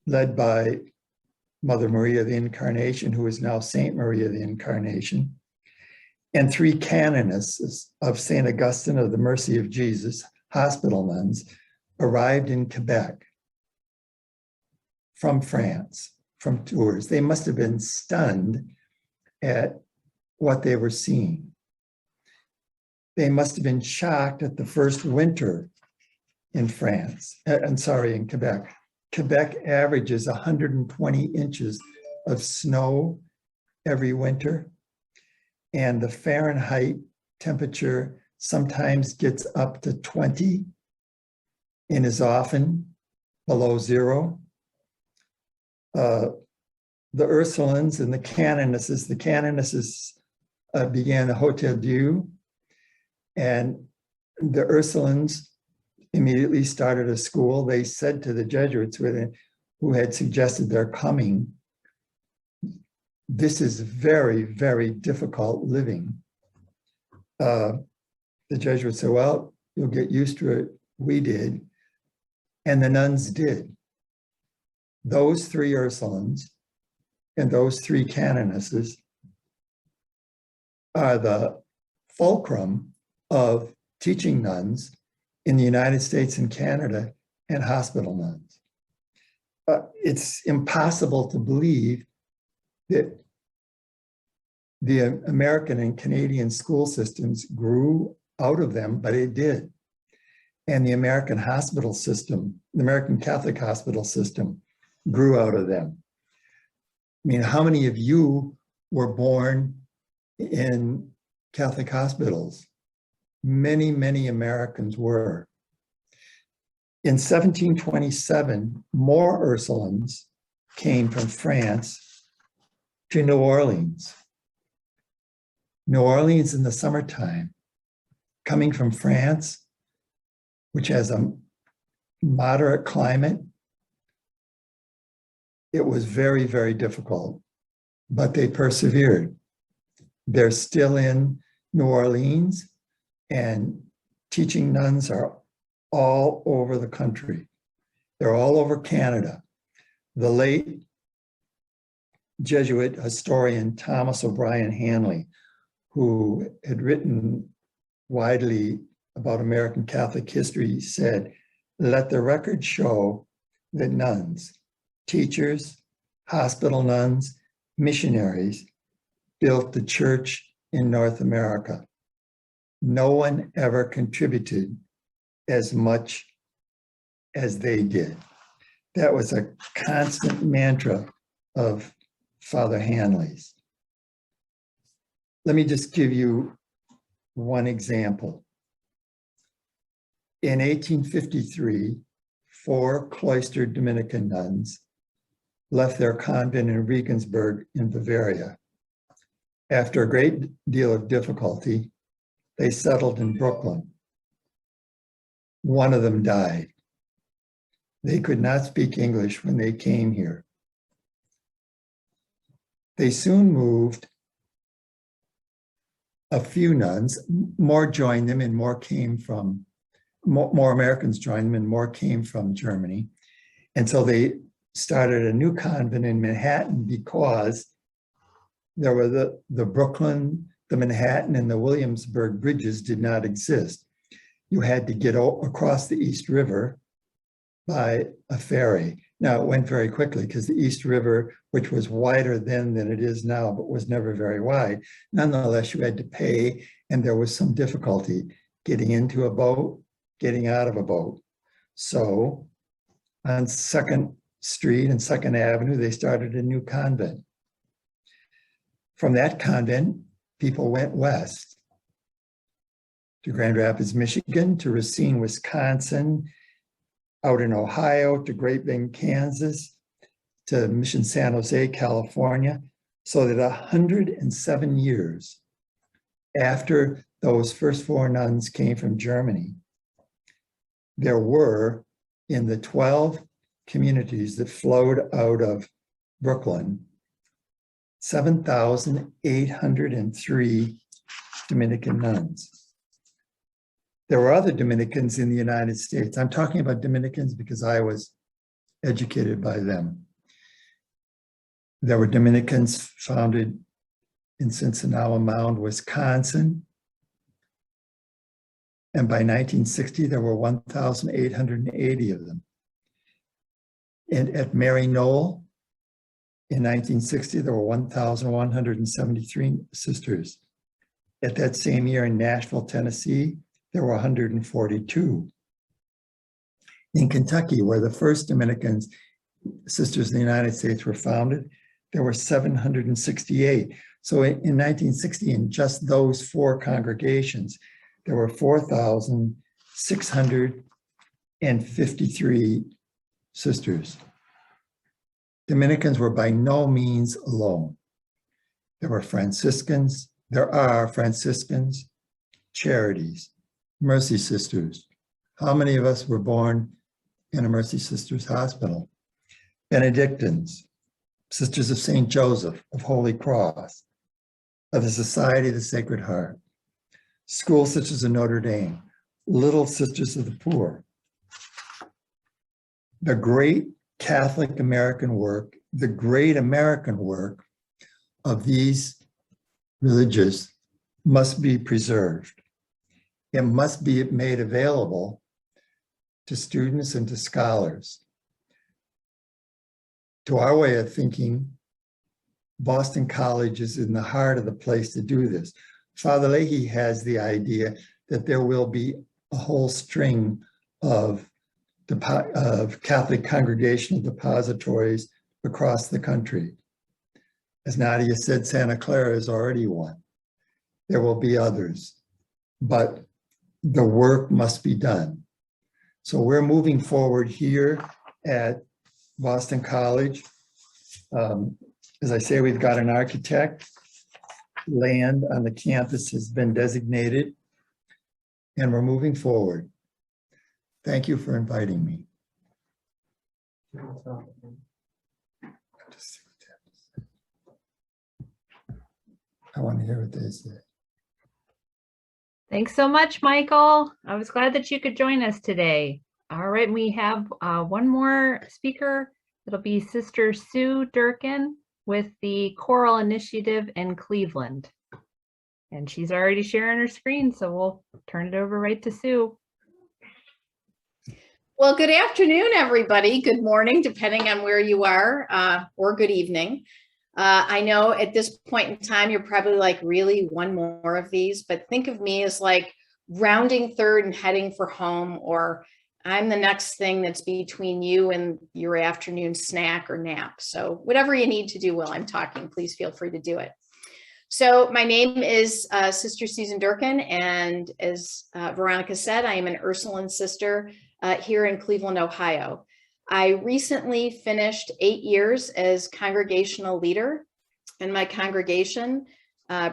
led by Mother Maria of the Incarnation, who is now Saint Maria of the Incarnation, and 3 canonists of St. Augustine of the Mercy of Jesus, hospital nuns, arrived in Quebec from France, from Tours. They must have been stunned at what they were seeing. They must have been shocked at the first winter in France, in Quebec. Quebec averages 120 inches of snow every winter, and the Fahrenheit temperature sometimes gets up to 20 and is often below 0. The Ursulines and the Canonesses began the Hotel Dieu, and the Ursulines immediately started a school. They said to the Jesuits who had suggested their coming, "This is very, very difficult living." The Jesuits said, "Well, you'll get used to it." We did, and the nuns did. Those 3 Ursulines and those 3 canonesses are the fulcrum of teaching nuns in the United States and Canada and hospital nuns. It's impossible to believe that the American and Canadian school systems grew out of them, but it did. And the American hospital system, the American Catholic hospital system, grew out of them. I mean, how many of you were born in Catholic hospitals? Many, many Americans were. In 1727, more Ursulines came from France to New Orleans. New Orleans in the summertime, coming from France, which has a moderate climate, it was very, very difficult, but they persevered. They're still in New Orleans, and teaching nuns are all over the country. They're all over Canada. The late Jesuit historian Thomas O'Brien Hanley, who had written widely about American Catholic history, said, "Let the record show that nuns, teachers, hospital nuns, missionaries built the church in North America. No one ever contributed as much as they did." That was a constant mantra of Father Hanley's. Let me just give you one example. In 1853, 4 cloistered Dominican nuns left their convent in Regensburg in Bavaria. After a great deal of difficulty, they settled in Brooklyn. One of them died. They could not speak English when they came here. They soon moved. A few nuns, more joined them and more came from, more Americans joined them and more came from Germany. And so they started a new convent in Manhattan because there were the Brooklyn, the Manhattan, and the Williamsburg bridges did not exist. You had to get across the East River by a ferry. Now, it went very quickly because the East River, which was wider then than it is now, but was never very wide, nonetheless, you had to pay, and there was some difficulty getting into a boat, getting out of a boat. So on 2nd Street and 2nd Avenue, they started a new convent. From that convent, people went west to Grand Rapids, Michigan, to Racine, Wisconsin, out in Ohio, to Great Bend, Kansas, to Mission San Jose, California, so that 107 years after those first 4 nuns came from Germany, there were, in the 12 communities that flowed out of Brooklyn, 7,803 Dominican nuns. There were other Dominicans in the United States. I'm talking about Dominicans because I was educated by them. There were Dominicans founded in Sinsinawa Mound, Wisconsin. And by 1960, there were 1,880 of them. And at Mary Knoll, in 1960, there were 1,173 sisters. At that same year in Nashville, Tennessee, there were 142. In Kentucky, where the first Dominican Sisters of the United States were founded, there were 768. So in 1960, in just those 4 congregations, there were 4,653 sisters. Dominicans were by no means alone. There were Franciscans, there are Franciscans, Charities, Mercy Sisters. How many of us were born in a Mercy Sisters hospital? Benedictines, Sisters of St. Joseph, of Holy Cross, of the Society of the Sacred Heart, School Sisters of Notre Dame, Little Sisters of the Poor. The great Catholic American work, the great American work of these religious must be preserved. It must be made available to students and to scholars. To our way of thinking, Boston College is in the heart of the place to do this. Father Leahy has the idea that there will be a whole string of Catholic congregational depositories across the country. As Nadia said, Santa Clara is already one. There will be others, but the work must be done. So we're moving forward here at Boston College. As I say, we've got an architect. Land on the campus has been designated, and we're moving forward. Thank you for inviting me. I want to hear what they say. Thanks so much, Michael. I was glad that you could join us today. All right, we have one more speaker. It'll be Sister Sue Durkin with the CORL Initiative in Cleveland. And she's already sharing her screen, so we'll turn it over right to Sue. Well, good afternoon, everybody. Good morning, depending on where you are, or good evening. I know at this point in time, you're probably like, really, one more of these, but think of me as like rounding third and heading for home, or I'm the next thing that's between you and your afternoon snack or nap. So whatever you need to do while I'm talking, please feel free to do it. So my name is Sister Susan Durkin, and as Veronica said, I am an Ursuline sister here in Cleveland, Ohio. I recently finished 8 years as congregational leader in my congregation.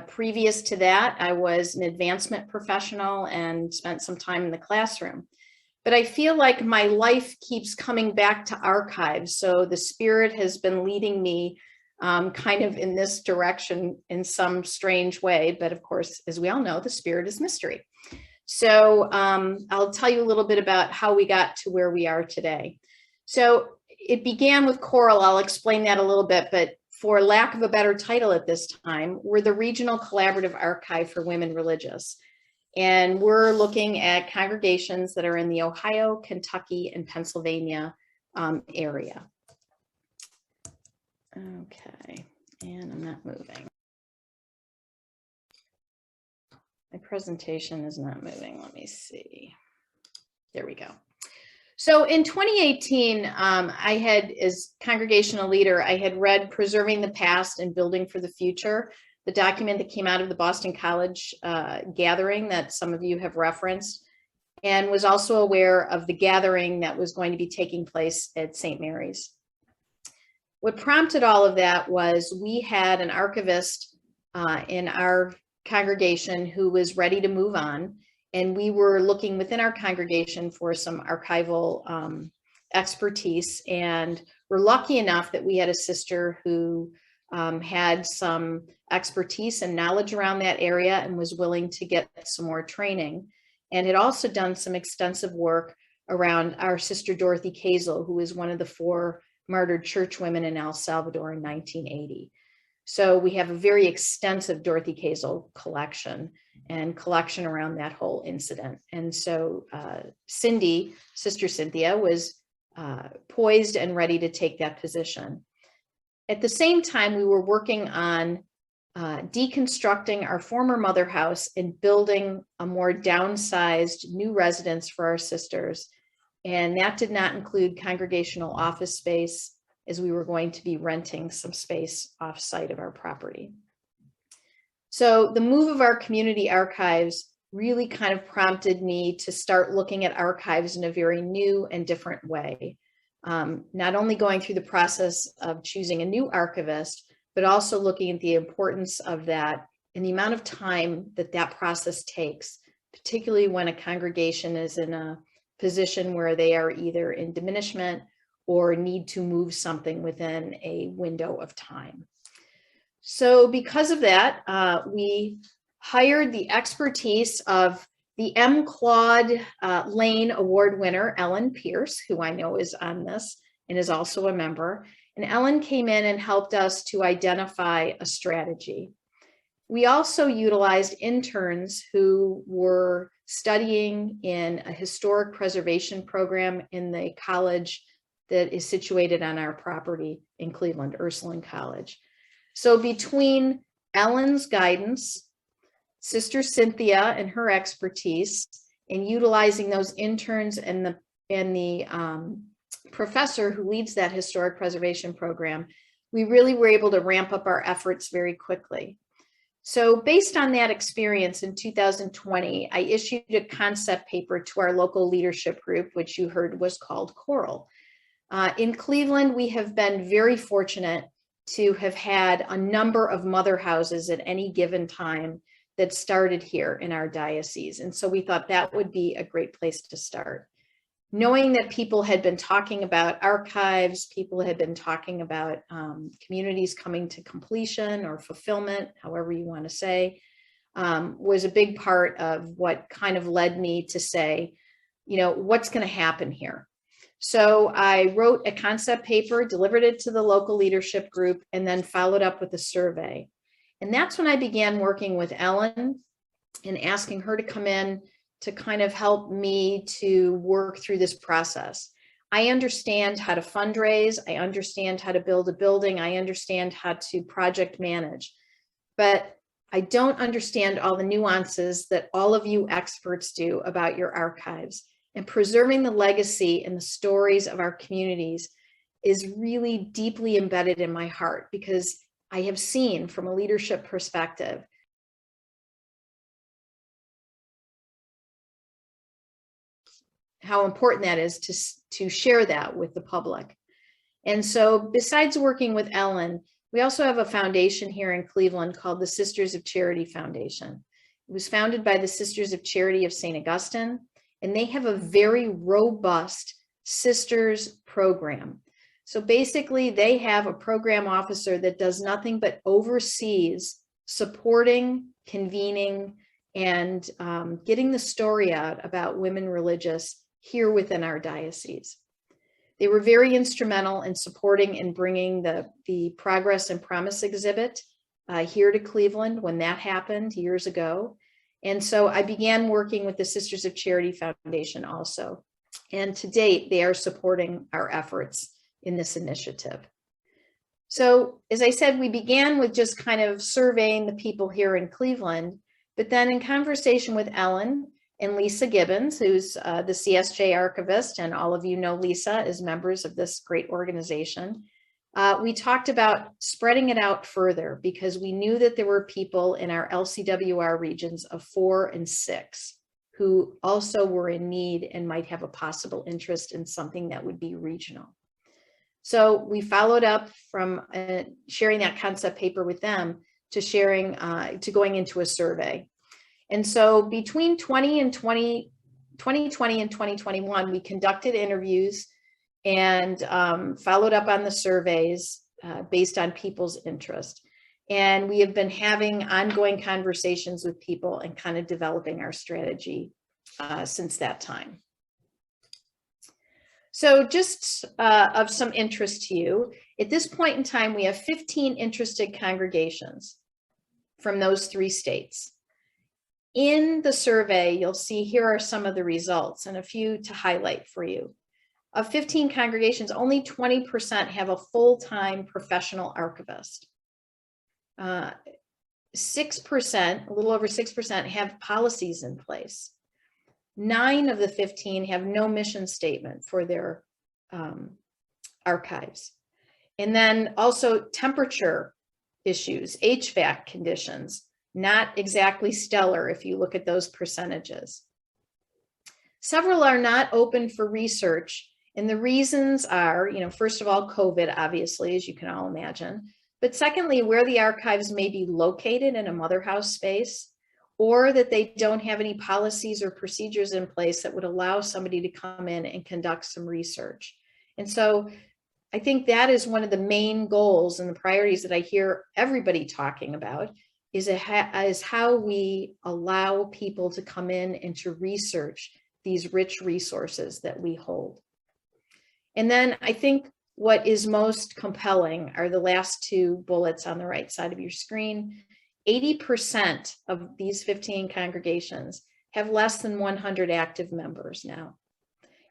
Previous to that, I was an advancement professional and spent some time in the classroom. But I feel like my life keeps coming back to archives. So the Spirit has been leading me kind of in this direction in some strange way. But of course, as we all know, the Spirit is mystery. So I'll tell you a little bit about how we got to where we are today. So it began with CORL. I'll explain that a little bit, but for lack of a better title at this time, we're the Regional Collaborative Archive for Women Religious. And we're looking at congregations that are in the Ohio, Kentucky, and Pennsylvania area. Okay, and I'm not moving. My presentation is not moving. Let me see. There we go. So in 2018, I had, as congregational leader, I had read Preserving the Past and Building for the Future, the document that came out of the Boston College gathering that some of you have referenced, and was also aware of the gathering that was going to be taking place at St. Mary's. What prompted all of that was we had an archivist in our congregation who was ready to move on, and we were looking within our congregation for some archival expertise, and we're lucky enough that we had a sister who had some expertise and knowledge around that area and was willing to get some more training, and had also done some extensive work around our sister Dorothy Kazel, who was one of the 4 martyred church women in El Salvador in 1980. So we have a very extensive Dorothy Kazel collection around that whole incident. And so Cindy, Sister Cynthia, was poised and ready to take that position. At the same time, we were working on deconstructing our former mother house and building a more downsized new residence for our sisters. And that did not include congregational office space, as we were going to be renting some space off-site of our property. So the move of our community archives really kind of prompted me to start looking at archives in a very new and different way. Not only going through the process of choosing a new archivist, but also looking at the importance of that and the amount of time that that process takes, particularly when a congregation is in a position where they are either in diminishment or need to move something within a window of time. So because of that, we hired the expertise of the M. Claude Lane Award winner, Ellen Pierce, who I know is on this and is also a member. And Ellen came in and helped us to identify a strategy. We also utilized interns who were studying in a historic preservation program in the college that is situated on our property in Cleveland, Ursuline College. So between Ellen's guidance, Sister Cynthia and her expertise in utilizing those interns and the professor who leads that historic preservation program, we really were able to ramp up our efforts very quickly. So based on that experience in 2020, I issued a concept paper to our local leadership group, which you heard was called CORL. In Cleveland, we have been very fortunate to have had a number of mother houses at any given time that started here in our diocese. And so we thought that would be a great place to start. Knowing that people had been talking about archives, people had been talking about communities coming to completion or fulfillment, however you want to say, was a big part of what kind of led me to say, you know, what's going to happen here? So I wrote a concept paper, delivered it to the local leadership group, and then followed up with a survey. And that's when I began working with Ellen and asking her to come in to kind of help me to work through this process. I understand how to fundraise. I understand how to build a building. I understand how to project manage, but I don't understand all the nuances that all of you experts do about your archives. and preserving the legacy and the stories of our communities is really deeply embedded in my heart, because I have seen from a leadership perspective how important that is to share that with the public. And so besides working with Ellen, we also have a foundation here in Cleveland called the Sisters of Charity Foundation. It was founded by the Sisters of Charity of St. Augustine, and they have a very robust sisters program. So basically they have a program officer that does nothing but oversees supporting, convening, and getting the story out about women religious here within our diocese. They were very instrumental in supporting and bringing the Progress and Promise exhibit here to Cleveland when that happened years ago. And so I began working with the Sisters of Charity Foundation also. And to date, they are supporting our efforts in this initiative. So as I said, we began with just kind of surveying the people here in Cleveland, but then in conversation with Ellen and Lisa Gibbons, who's the CSJ archivist, and all of you know Lisa as members of this great organization, we talked about spreading it out further, because we knew that there were people in our LCWR regions of 4 and 6 who also were in need and might have a possible interest in something that would be regional. So we followed up from sharing that concept paper with them to sharing, to going into a survey. And so between 2020 and 2021, we conducted interviews and followed up on the surveys based on people's interest. And we have been having ongoing conversations with people and kind of developing our strategy since that time. So just of some interest to you, at this point in time, we have 15 interested congregations from those 3 states. In the survey, you'll see here are some of the results and a few to highlight for you. Of 15 congregations, only 20% have a full-time professional archivist. 6%, a little over 6%, have policies in place. 9 of the 15 have no mission statement for their archives. And then also temperature issues, HVAC conditions, not exactly stellar if you look at those percentages. Several are not open for research, and the reasons are, first of all, COVID, obviously, as you can all imagine, but secondly, where the archives may be located in a mother house space, or that they don't have any policies or procedures in place that would allow somebody to come in and conduct some research. And so I think that is one of the main goals and the priorities that I hear everybody talking about, is how we allow people to come in and to research these rich resources that we hold. And then I think what is most compelling are the last 2 bullets on the right side of your screen. 80% of these 15 congregations have less than 100 active members now.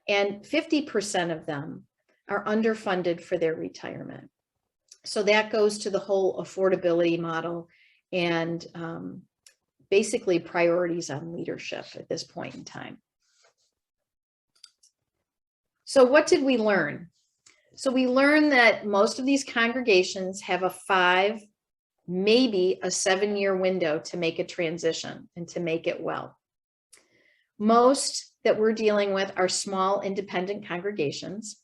And 50% of them are underfunded for their retirement. So that goes to the whole affordability model and basically priorities on leadership at this point in time. So what did we learn? So we learned that most of these congregations have a 5, maybe a 7-year window to make a transition and to make it well. Most that we're dealing with are small independent congregations,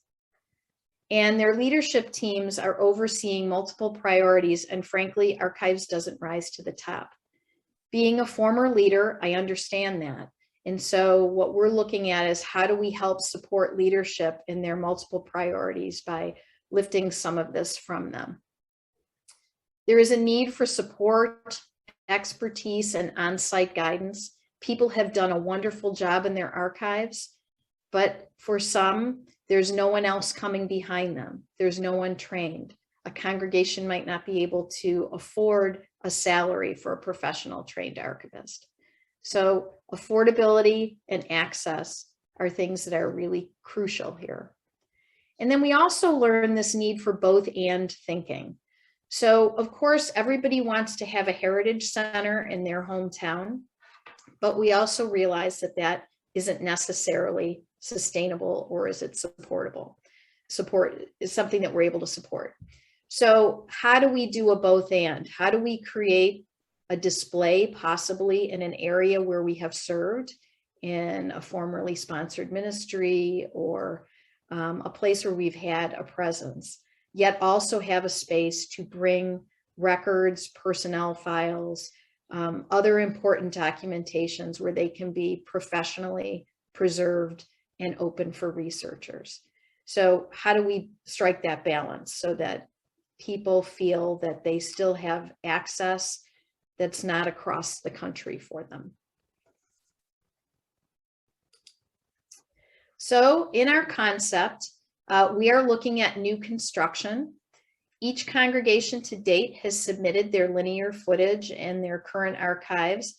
and their leadership teams are overseeing multiple priorities, and frankly, archives doesn't rise to the top. Being a former leader, I understand that. And so what we're looking at is how do we help support leadership in their multiple priorities by lifting some of this from them. There is a need for support, expertise, and on-site guidance. People have done a wonderful job in their archives, but for some, there's no one else coming behind them. There's no one trained. A congregation might not be able to afford a salary for a professional trained archivist. So affordability and access are things that are really crucial here. And then we also learn this need for both and thinking. So of course, everybody wants to have a heritage center in their hometown, but we also realize that that isn't necessarily sustainable, or is it supportable? Support is something that we're able to support. So how do we do a both and? How do we create a display possibly in an area where we have served in a formerly sponsored ministry or a place where we've had a presence, yet also have a space to bring records, personnel files, other important documentations where they can be professionally preserved and open for researchers. So how do we strike that balance so that people feel that they still have access that's not across the country for them? So in our concept, we are looking at new construction. Each congregation to date has submitted their linear footage and their current archives.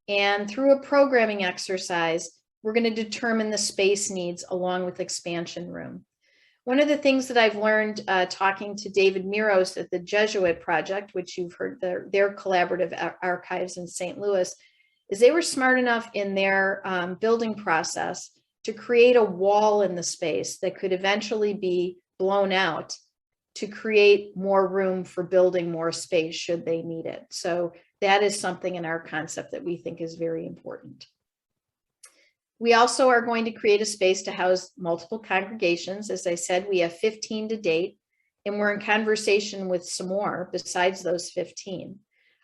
And through a programming exercise, we're going to determine the space needs along with expansion room. One of the things that I've learned talking to David Miros at the Jesuit Project, which you've heard their collaborative archives in St. Louis, is they were smart enough in their building process to create a wall in the space that could eventually be blown out to create more room for building more space should they need it. So that is something in our concept that we think is very important. We also are going to create a space to house multiple congregations. As I said, we have 15 to date, and we're in conversation with some more besides those 15.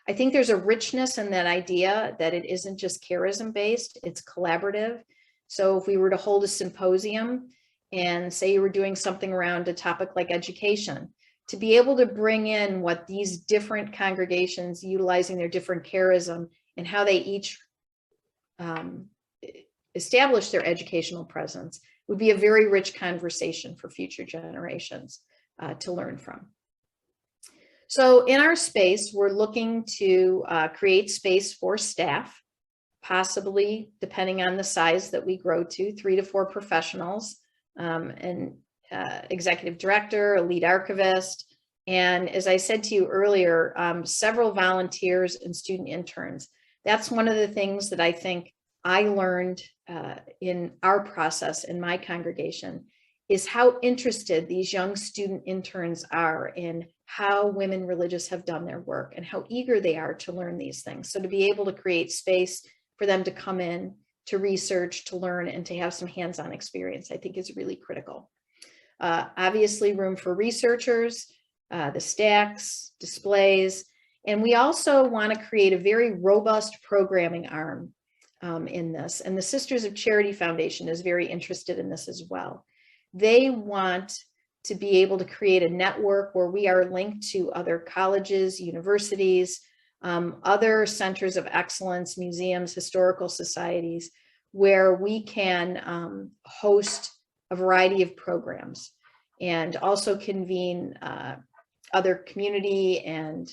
I think there's a richness in that idea that it isn't just charism based, it's collaborative. So if we were to hold a symposium and say you were doing something around a topic like education, to be able to bring in what these different congregations utilizing their different charism and how they each establish their educational presence would be a very rich conversation for future generations to learn from. So in our space, we're looking to create space for staff, possibly, depending on the size that we grow to, 3 to 4 professionals, an executive director, a lead archivist, and as I said to you earlier, several volunteers and student interns. That's one of the things that I think I learned in our process in my congregation, is how interested these young student interns are in how women religious have done their work and how eager they are to learn these things. So to be able to create space for them to come in, to research, to learn, and to have some hands-on experience, I think is really critical. Obviously, room for researchers, the stacks, displays, and we also want to create a very robust programming arm in this. And the Sisters of Charity Foundation is very interested in this as well. They want to be able to create a network where we are linked to other colleges, universities, other centers of excellence, museums, historical societies, where we can host a variety of programs and also convene other community and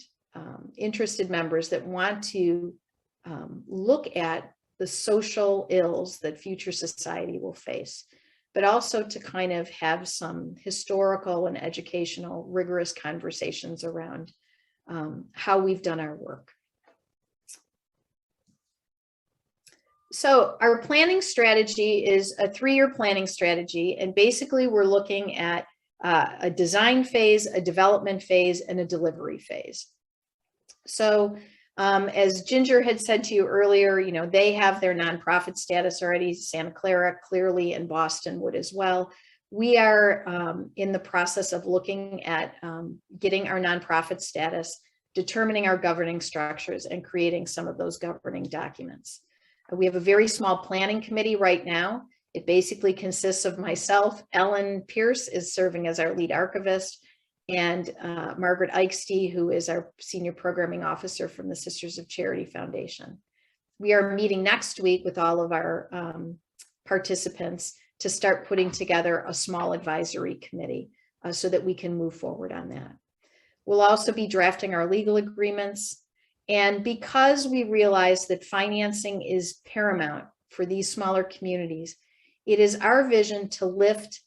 interested members that want to look at the social ills that future society will face, but also to kind of have some historical and educational rigorous conversations around how we've done our work. So our planning strategy is a 3-year planning strategy, and basically we're looking at a design phase, a development phase, and a delivery phase. So as Ginger had said to you earlier, you know, they have their nonprofit status already. Santa Clara clearly, and Boston would as well. We are in the process of looking at getting our nonprofit status, determining our governing structures, and creating some of those governing documents. We have a very small planning committee right now. It basically consists of myself. Ellen Pierce is serving as our lead archivist, and Margaret Eichste, who is our senior programming officer from the Sisters of Charity Foundation. We are meeting next week with all of our participants to start putting together a small advisory committee so that we can move forward on that. We'll also be drafting our legal agreements. And because we realize that financing is paramount for these smaller communities, it is our vision to lift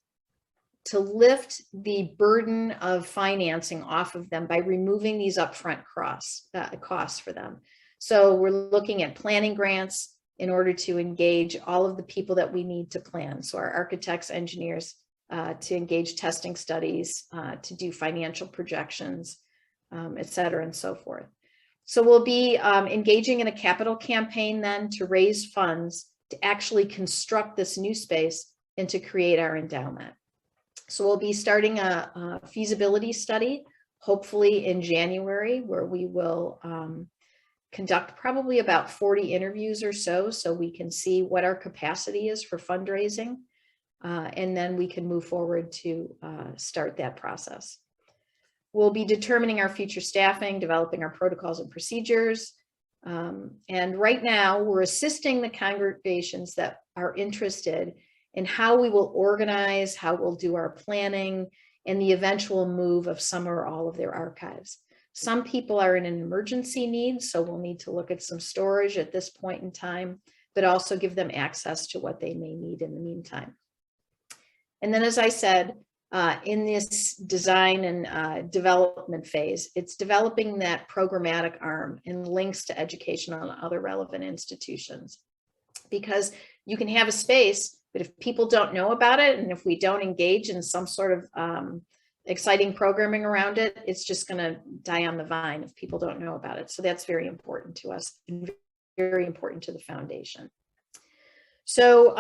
the burden of financing off of them by removing these upfront costs for them. So we're looking at planning grants, in order to engage all of the people that we need to plan. So our architects, engineers, to engage testing studies, to do financial projections, et cetera, and so forth. So we'll be engaging in a capital campaign then to raise funds to actually construct this new space and to create our endowment. So we'll be starting a feasibility study, hopefully in January, where we will conduct probably about 40 interviews or so we can see what our capacity is for fundraising. And then we can move forward to start that process. We'll be determining our future staffing, developing our protocols and procedures. And right now we're assisting the congregations that are interested in how we will organize, how we'll do our planning, and the eventual move of some or all of their archives. Some people are in an emergency need, so we'll need to look at some storage at this point in time, but also give them access to what they may need in the meantime. And then, as I said, in this design and development phase, it's developing that programmatic arm and links to educational and other relevant institutions. Because you can have a space, but if people don't know about it, and if we don't engage in some sort of exciting programming around it, it's just going to die on the vine if people don't know about it. So that's very important to us and very important to the foundation. So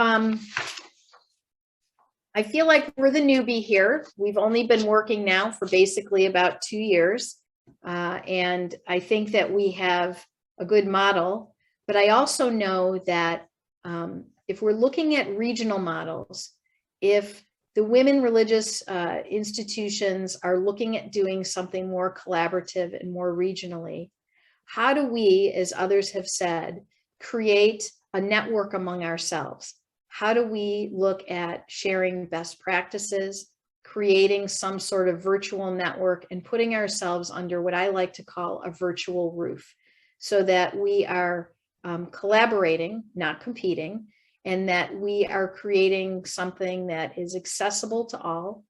I feel like we're the newbie here. We've only been working now for basically about 2 years. And I think that we have a good model, but I also know that if we're looking at regional models, if the women religious institutions are looking at doing something more collaborative and more regionally, how do we, as others have said, create a network among ourselves? How do we look at sharing best practices, creating some sort of virtual network, and putting ourselves under what I like to call a virtual roof, so that we are collaborating, not competing, and that we are creating something that is accessible to all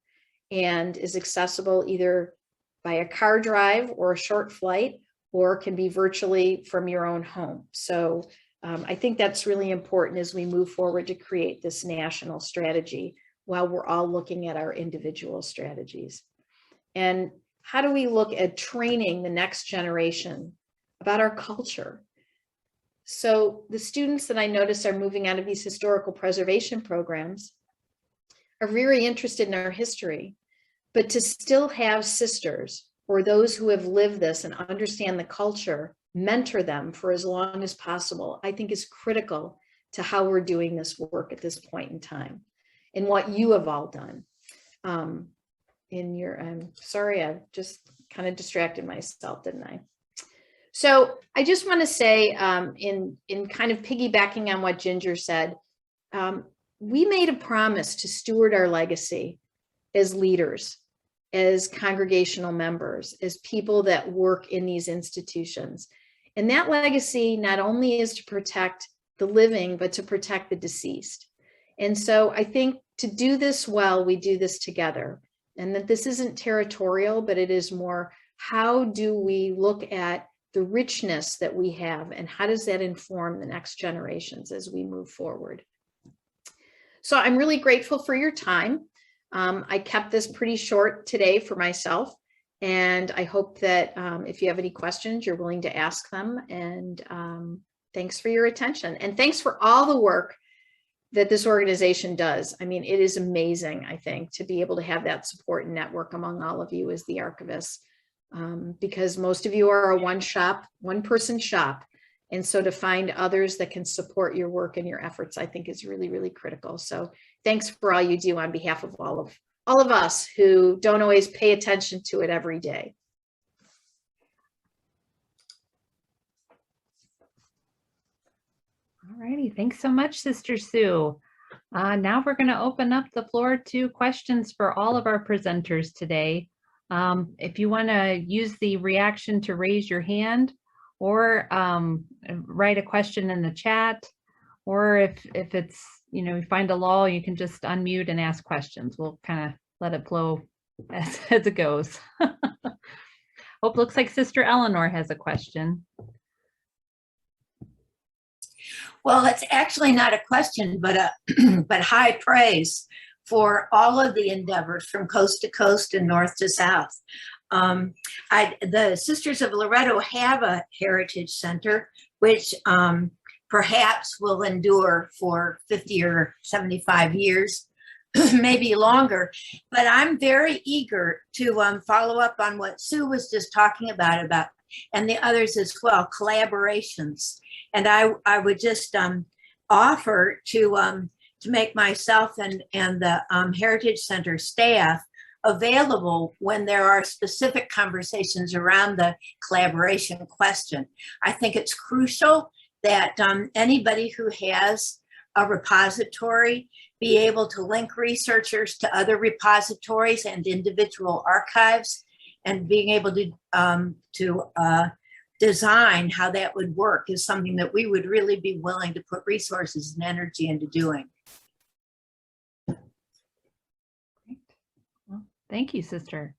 and is accessible either by a car drive or a short flight, or can be virtually from your own home. So I think that's really important as we move forward to create this national strategy while we're all looking at our individual strategies. And how do we look at training the next generation about our culture? So the students that I notice are moving out of these historical preservation programs are very interested in our history, but to still have sisters or those who have lived this and understand the culture, mentor them for as long as possible, I think is critical to how we're doing this work at this point in time and what you have all done. I'm sorry, I just kind of distracted myself, didn't I? So I just want to say, in kind of piggybacking on what Ginger said, we made a promise to steward our legacy as leaders, as congregational members, as people that work in these institutions. And that legacy not only is to protect the living, but to protect the deceased. And so I think to do this well, we do this together. And that this isn't territorial, but it is more, how do we look at the richness that we have, and how does that inform the next generations as we move forward? So I'm really grateful for your time. I kept this pretty short today for myself, and I hope that if you have any questions, you're willing to ask them. And thanks for your attention. And thanks for all the work that this organization does. I mean, it is amazing, I think, to be able to have that support and network among all of you as the archivists. Because most of you are a one-person shop. And so to find others that can support your work and your efforts, I think is really, really critical. So thanks for all you do on behalf of all of us who don't always pay attention to it every day. All righty, thanks so much, Sister Sue. Now we're going to open up the floor to questions for all of our presenters today. If you want to use the reaction to raise your hand, or write a question in the chat, or if it's, you find a lull, you can just unmute and ask questions. We'll kind of let it flow as it goes. Looks like Sister Eleanor has a question. Well, it's actually not a question, but but high praise for all of the endeavors from coast to coast and north to south. The Sisters of Loretto have a heritage center, which perhaps will endure for 50 or 75 years, maybe longer. But I'm very eager to follow up on what Sue was just talking about, and the others as well, collaborations. And I would just offer to make myself and the Heritage Center staff available when there are specific conversations around the collaboration question. I think it's crucial that anybody who has a repository be able to link researchers to other repositories and individual archives, and being able to design how that would work is something that we would really be willing to put resources and energy into doing. Well, thank you, Sister.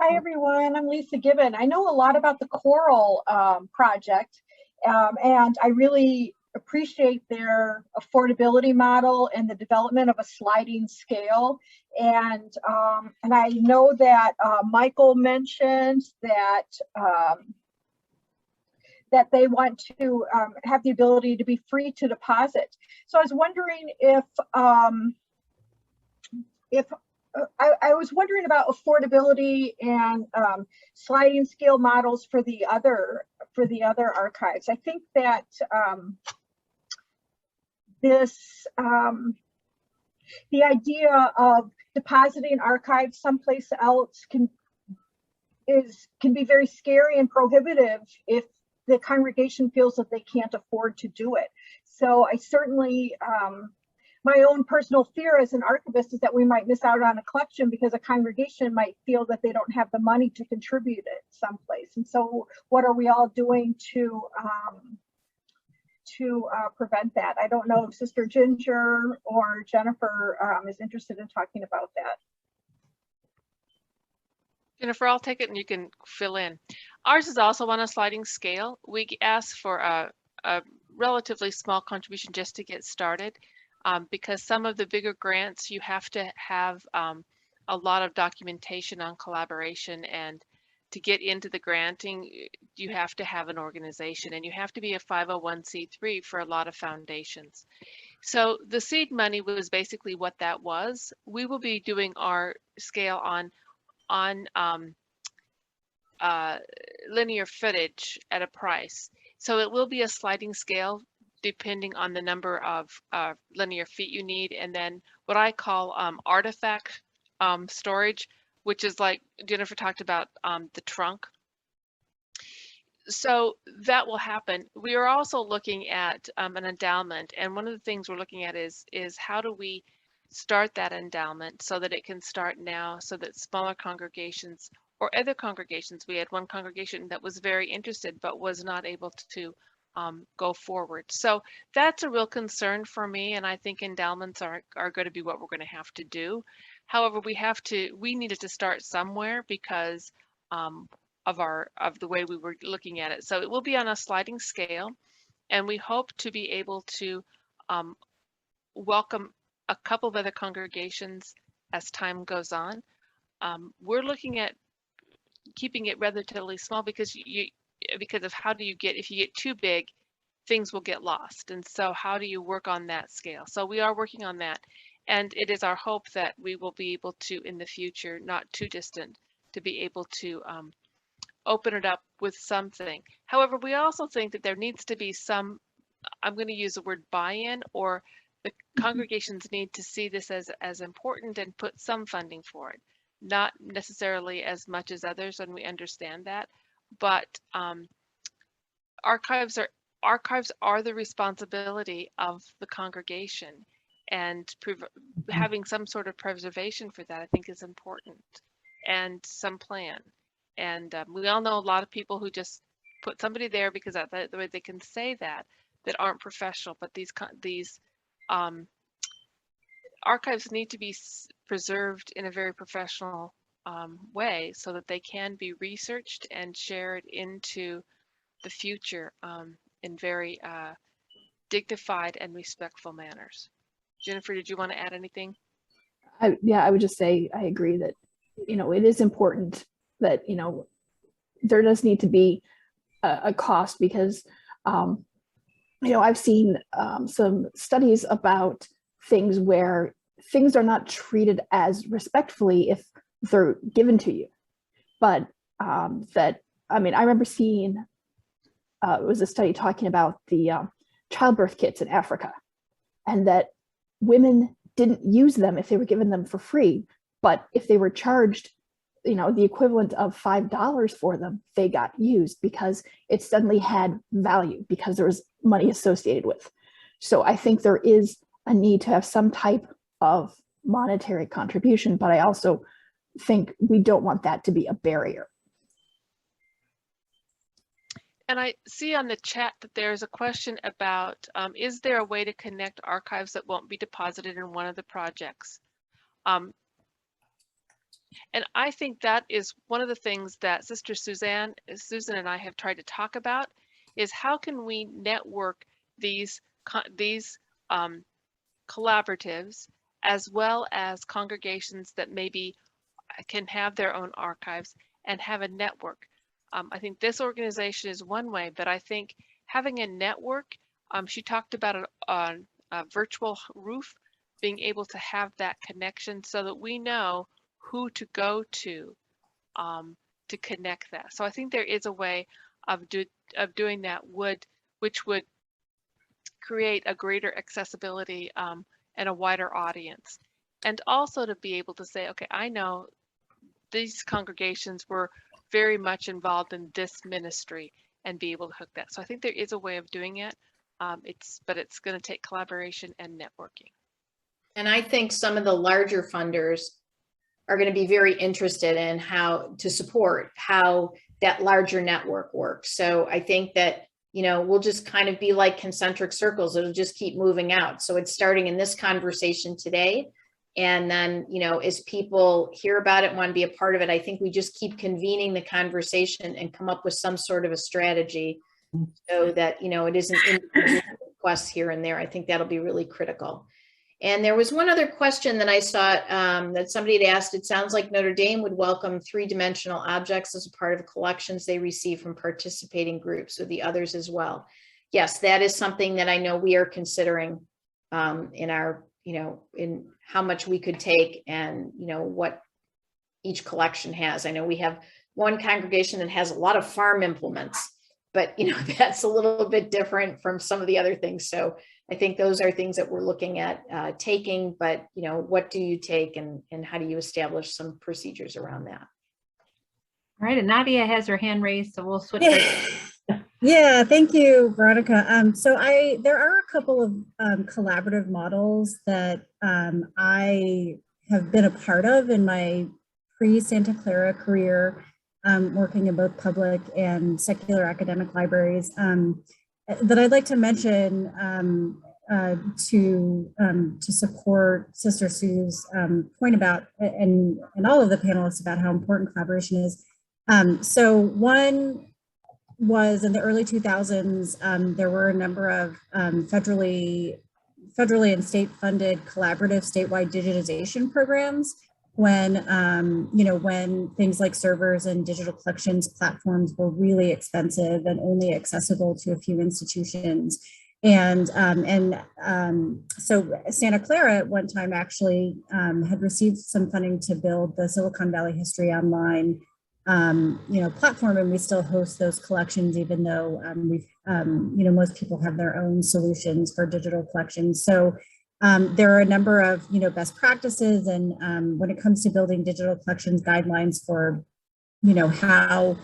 Hi, everyone. I'm Lisa Gibbon. I know a lot about the CORL project, and I really appreciate their affordability model and the development of a sliding scale. And I know that Michael mentioned that that they want to have the ability to be free to deposit. So I was wondering if I was wondering about affordability and sliding scale models for the other archives. I think that the idea of depositing archives someplace else can be very scary and prohibitive if the congregation feels that they can't afford to do it. So I certainly, my own personal fear as an archivist is that we might miss out on a collection because a congregation might feel that they don't have the money to contribute it someplace. And so what are we all doing to prevent that? I don't know if Sister Ginger or Jennifer is interested in talking about that. Jennifer, I'll take it and you can fill in. Ours is also on a sliding scale. We ask for a relatively small contribution just to get started. Because some of the bigger grants, you have to have a lot of documentation on collaboration, and to get into the granting, you have to have an organization and you have to be a 501c3 for a lot of foundations. So the seed money was basically what that was. We will be doing our scale on linear footage at a price. So it will be a sliding scale depending on the number of linear feet you need, and then what I call artifact storage, which is like Jennifer talked about, the trunk. So that will happen. We are also looking at an endowment, and one of the things we're looking at is how do we start that endowment so that it can start now, so that smaller congregations or other congregations, we had one congregation that was very interested but was not able to go forward. So that's a real concern for me, and I think endowments are going to be what we're going to have to do. However, we needed to start somewhere because of the way we were looking at it. So it will be on a sliding scale, and we hope to be able to welcome a couple of other congregations as time goes on. We're looking at keeping it relatively small because of how do you get, if you get too big, things will get lost. And so how do you work on that scale? So we are working on that. And it is our hope that we will be able to, in the future, not too distant, to be able to open it up with something. However, we also think that there needs to be some, I'm going to use the word buy-in, or the congregations need to see this as important and put some funding for it. Not necessarily as much as others, and we understand that, but archives are the responsibility of the congregation, and having some sort of preservation for that, I think, is important, and some plan. And we all know a lot of people who just put somebody there because that the way they can say that aren't professional, but these archives need to be preserved in a very professional way so that they can be researched and shared into the future in very dignified and respectful manners. Jennifer, did you want to add anything? I would just say I agree that, you know, it is important that, you know, there does need to be a cost because, you know, I've seen some studies about things where things are not treated as respectfully if they're given to you. But I remember seeing, it was a study talking about the childbirth kits in Africa, and that women didn't use them if they were given them for free, but if they were charged, you know, the equivalent of $5 for them, they got used because it suddenly had value because there was money associated with. So I think there is a need to have some type of monetary contribution, but I also think we don't want that to be a barrier. And I see on the chat that there's a question about, is there a way to connect archives that won't be deposited in one of the projects? And I think that is one of the things that Sister Susan and I have tried to talk about, is how can we network these collaboratives as well as congregations that maybe can have their own archives and have a network. I think this organization is one way, but I think having a network, she talked about a virtual roof, being able to have that connection so that we know who to go to connect that. So I think there is a way of doing that which would create a greater accessibility and a wider audience. And also to be able to say, okay, I know these congregations were very much involved in this ministry and be able to hook that. So I think there is a way of doing it. But it's going to take collaboration and networking. And I think some of the larger funders are going to be very interested in how to support how that larger network works. So I think that, you know, we'll just kind of be like concentric circles. It'll just keep moving out. So it's starting in this conversation today. And then, you know, as people hear about it and want to be a part of it, I think we just keep convening the conversation and come up with some sort of a strategy so that, you know, it isn't individual requests here and there. I think that'll be really critical. And there was one other question that I saw that somebody had asked. It sounds like Notre Dame would welcome three-dimensional objects as a part of collections they receive from participating groups, with the others as well. Yes, that is something that I know we are considering in our, you know, in how much we could take and, you know, what each collection has. I know we have one congregation that has a lot of farm implements, but, you know, that's a little bit different from some of the other things. So I think those are things that we're looking at taking, but, you know, what do you take and how do you establish some procedures around that? All right, and Nadia has her hand raised, so we'll switch. Yeah, thank you, Veronica. So there are a couple of collaborative models that I have been a part of in my pre-Santa Clara career, working in both public and secular academic libraries, that I'd like to mention to support Sister Sue's point about, and all of the panelists, about how important collaboration is. So one was in the early 2000s, there were a number of federally and state funded collaborative statewide digitization programs when, you know, when things like servers and digital collections platforms were really expensive and only accessible to a few institutions. And so Santa Clara at one time actually had received some funding to build the Silicon Valley History Online you know, platform, and we still host those collections, even though we've, you know, most people have their own solutions for digital collections. So there are a number of, you know, best practices, and when it comes to building digital collections guidelines for, you know, how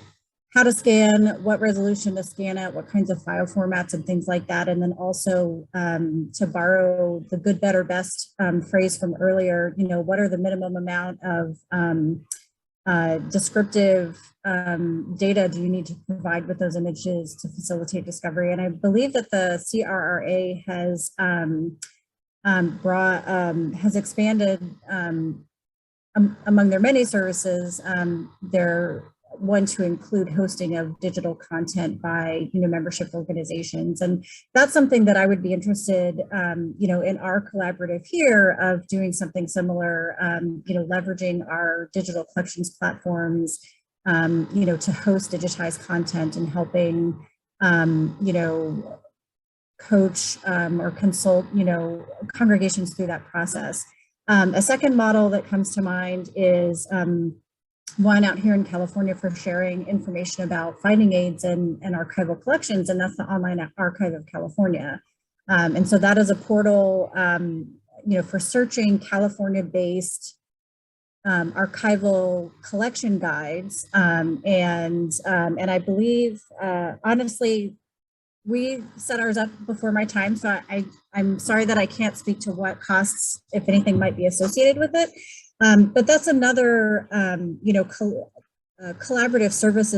to scan, what resolution to scan at, what kinds of file formats and things like that. And then also to borrow the good, better, best phrase from earlier, you know, what are the minimum amount of descriptive data do you need to provide with those images to facilitate discovery? And I believe that the CRRA has has expanded among their many services, their one to include hosting of digital content by membership organizations, and that's something that I would be interested, in our collaborative here of doing something similar, leveraging our digital collections platforms, to host digitized content and helping, coach or consult, congregations through that process. A second model that comes to mind is one out here in California for sharing information about finding aids and archival collections, and that's the Online Archive of California. And so that is a portal, for searching California-based archival collection guides. And I believe, honestly, we set ours up before my time, so I'm sorry that I can't speak to what costs, if anything, might be associated with it. But that's another, collaborative service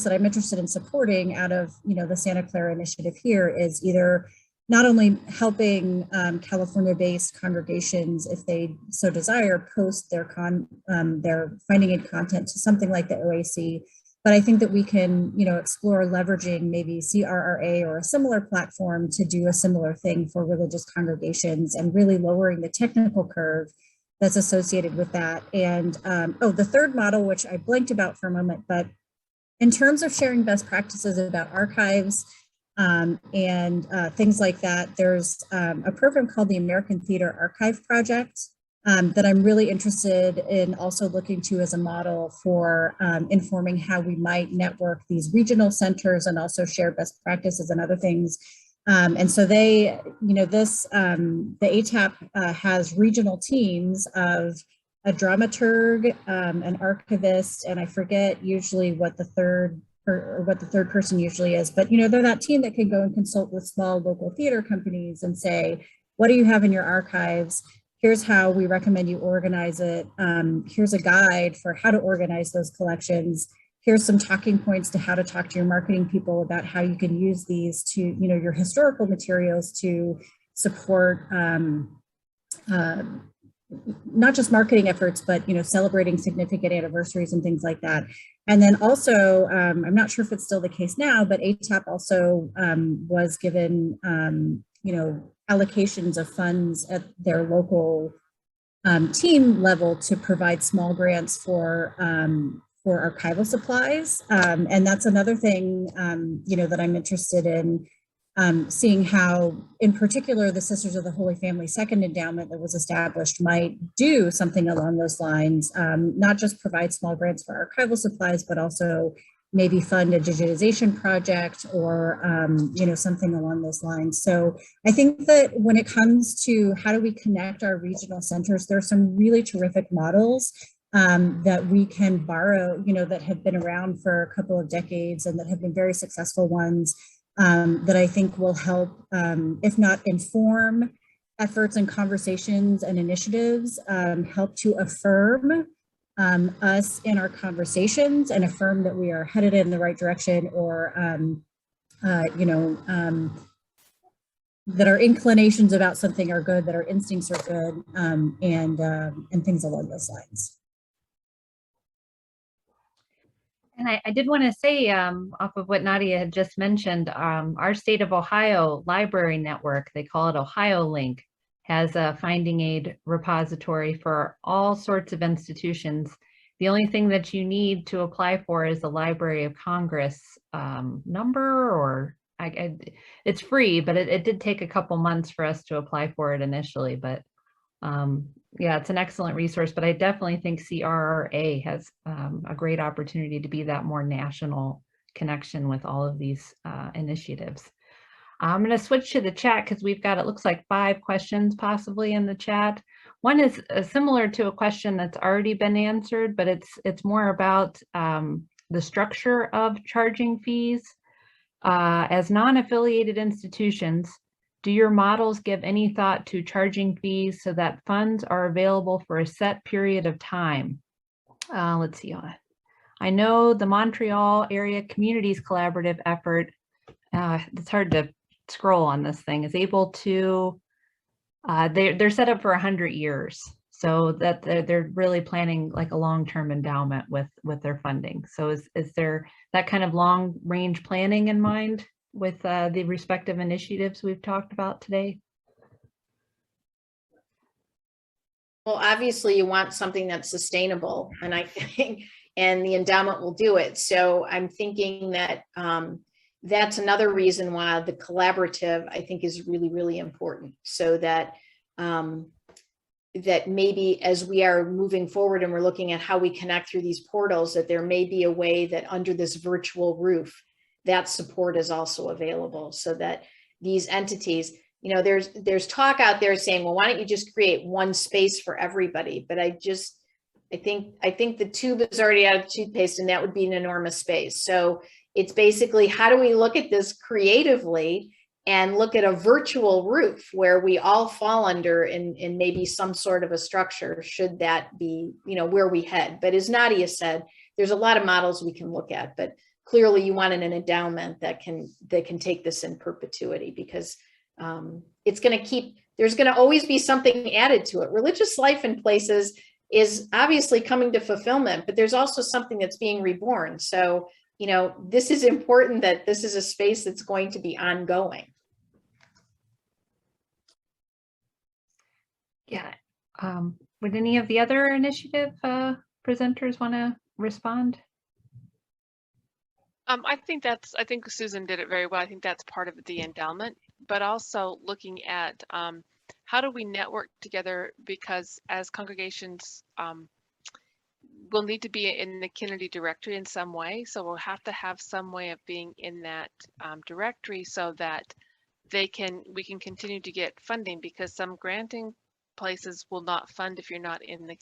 that I'm interested in supporting out of, the Santa Clara initiative here, is either not only helping California-based congregations, if they so desire, post their finding aid content to something like the OAC, but I think that we can, explore leveraging maybe CRRA or a similar platform to do a similar thing for religious congregations, and really lowering the technical curve that's associated with that. And the third model, which I blanked about for a moment, but in terms of sharing best practices about archives and things like that, there's a program called the American Theater Archive Project that I'm really interested in also looking to as a model for informing how we might network these regional centers and also share best practices and other things. And so they, the ATAP has regional teams of a dramaturg, an archivist, and I forget usually what the third person usually is, but they're that team that can go and consult with small local theater companies and say, what do you have in your archives? Here's how we recommend you organize it. Here's a guide for how to organize those collections. Here's some talking points to how to talk to your marketing people about how you can use these to, your historical materials to support not just marketing efforts, but, celebrating significant anniversaries and things like that. And then also, I'm not sure if it's still the case now, but ATAP also was given, allocations of funds at their local team level to provide small grants for archival supplies. And that's another thing, that I'm interested in seeing how, in particular, the Sisters of the Holy Family Second Endowment that was established might do something along those lines, not just provide small grants for archival supplies, but also maybe fund a digitization project or, something along those lines. So I think that when it comes to how do we connect our regional centers, there are some really terrific models that we can borrow, that have been around for a couple of decades and that have been very successful ones that I think will help, if not inform efforts and conversations and initiatives, help to affirm us in our conversations and affirm that we are headed in the right direction, or that our inclinations about something are good, that our instincts are good, and things along those lines. And I did want to say, off of what Nadia had just mentioned, our state of Ohio library network, they call it Ohio Link, has a finding aid repository for all sorts of institutions. The only thing that you need to apply for is the Library of Congress number, or it's free, but it did take a couple months for us to apply for it initially. But yeah, it's an excellent resource, but I definitely think CRRA has a great opportunity to be that more national connection with all of these initiatives. I'm going to switch to the chat because we've got, it looks like 5 questions possibly in the chat. One is similar to a question that's already been answered, but it's more about the structure of charging fees. As non-affiliated institutions, do your models give any thought to charging fees so that funds are available for a set period of time? let's see. I know the Montreal Area Communities Collaborative effort, it's hard to scroll on this thing, is able to, they're set up for 100 years. So that they're really planning like a long-term endowment with their funding. So is there that kind of long range planning in mind with the respective initiatives we've talked about today? Well, obviously you want something that's sustainable, and I think, and the endowment will do it. So I'm thinking that that's another reason why the collaborative, I think, is really, really important. So that that maybe as we are moving forward and we're looking at how we connect through these portals, that there may be a way that under this virtual roof, that support is also available, so that these entities, you know, there's talk out there saying, well, why don't you just create one space for everybody? But I think the tube is already out of toothpaste, and that would be an enormous space. So it's basically, how do we look at this creatively and look at a virtual roof where we all fall under in maybe some sort of a structure, should that be, you know, where we head. But as Nadia said, there's a lot of models we can look at, but clearly you want an endowment that can take this in perpetuity, because it's going to keep, there's going to always be something added to it. Religious life in places is obviously coming to fulfillment, but there's also something that's being reborn. So, you know, this is important, that this is a space that's going to be ongoing. Yeah. Would any of the other initiative presenters want to respond? I think Susan did it very well. I think that's part of the endowment, but also looking at how do we network together, because as congregations, we'll need to be in the Kennedy directory in some way. So we'll have to have some way of being in that directory, so that we can continue to get funding, because some granting places will not fund if you're not in the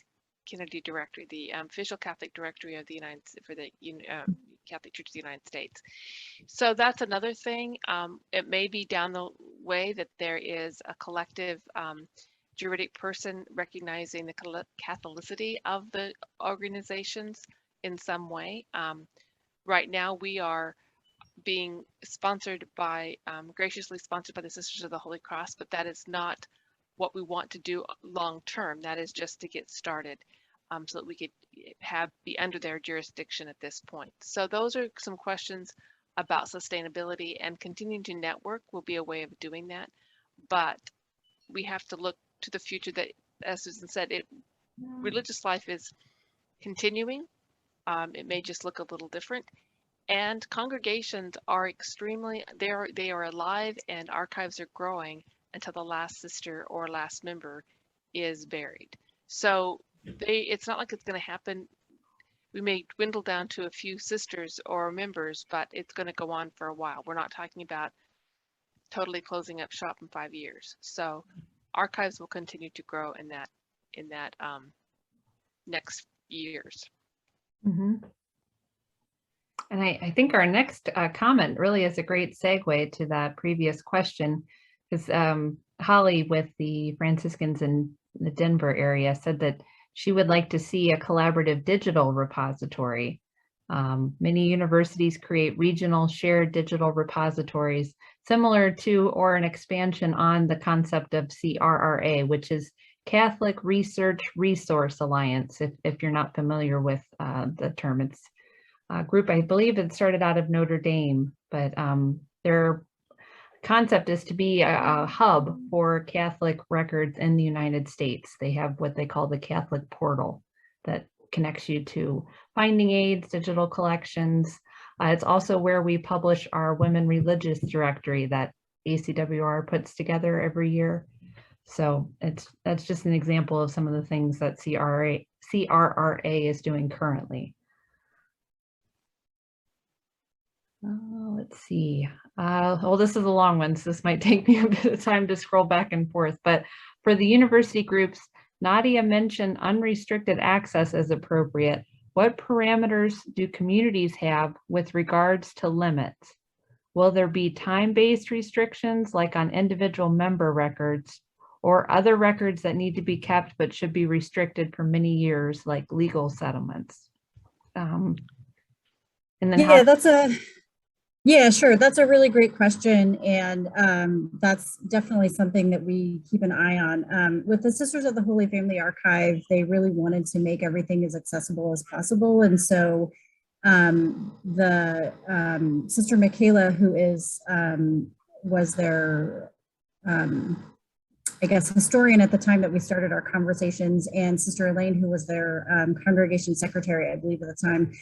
Kennedy directory, the official Catholic directory of the Catholic Church of the United States. So that's another thing. It may be down the way that there is a collective juridic person recognizing the Catholicity of the organizations in some way. Right now we are being sponsored by, graciously sponsored by the Sisters of the Holy Cross, but that is not what we want to do long term. That is just to get started, so that we could be under their jurisdiction at this point. So those are some questions about sustainability, and continuing to network will be a way of doing that. But we have to look to the future, that, as Susan said, religious life is continuing. It may just look a little different. And congregations are they are alive, and archives are growing until the last sister or last member is buried. So it's not like it's going to happen. We may dwindle down to a few sisters or members, but it's going to go on for a while. We're not talking about totally closing up shop in 5 years. So archives will continue to grow in that next years. Mm-hmm. And I think our next comment really is a great segue to that previous question, because Holly with the Franciscans in the Denver area said that she would like to see a collaborative digital repository. Many universities create regional shared digital repositories similar to, or an expansion on, the concept of CRRA, which is Catholic Research Resource Alliance, if you're not familiar with the term. It's a group, I believe, that started out of Notre Dame, but their concept is to be a hub for Catholic records in the United States. They have what they call the Catholic Portal that connects you to finding aids, digital collections. It's also where we publish our Women Religious Directory that ACWR puts together every year. So that's just an example of some of the things that CRRA is doing currently. Let's see. Well, this is a long one, so this might take me a bit of time to scroll back and forth. But for the university groups, Nadia mentioned unrestricted access as appropriate. What parameters do communities have with regards to limits? Will there be time-based restrictions like on individual member records, or other records that need to be kept but should be restricted for many years, like legal settlements? And then Yeah, sure. That's a really great question. And that's definitely something that we keep an eye on. With the Sisters of the Holy Family Archive, they really wanted to make everything as accessible as possible. And so the Sister Michaela, who was their, I guess, historian at the time that we started our conversations, and Sister Elaine, who was their congregation secretary, I believe at the time,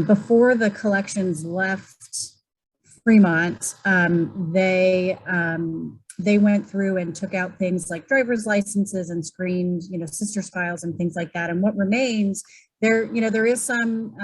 before the collections left Fremont, they went through and took out things like driver's licenses and screened, sisters' files and things like that. And what remains there, there is some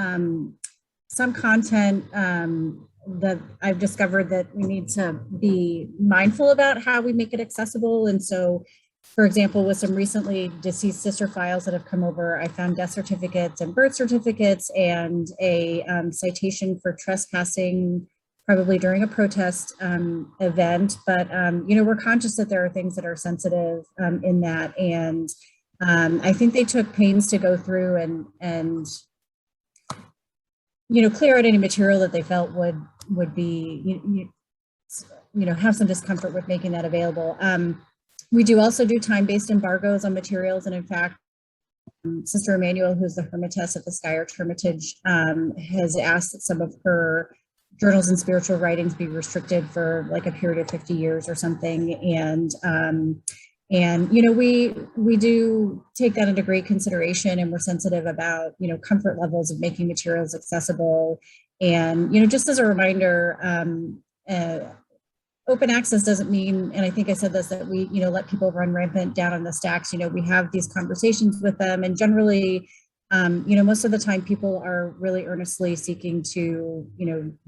content that I've discovered that we need to be mindful about how we make it accessible. And so, for example, with some recently deceased sister files that have come over, I found death certificates and birth certificates and a citation for trespassing, probably during a protest event. But, we're conscious that there are things that are sensitive in that. And I think they took pains to go through and clear out any material that they felt would be, have some discomfort with making that available. We do also do time-based embargoes on materials. And in fact, Sister Emmanuel, who's the Hermitess at the Skyarch Hermitage, has asked that some of her journals and spiritual writings be restricted for like a period of 50 years or something. And we do take that into great consideration, and we're sensitive about, comfort levels of making materials accessible. And, just as a reminder, open access doesn't mean, and I think I said this, that we, let people run rampant down on the stacks. We have these conversations with them, and generally, most of the time people are really earnestly seeking to,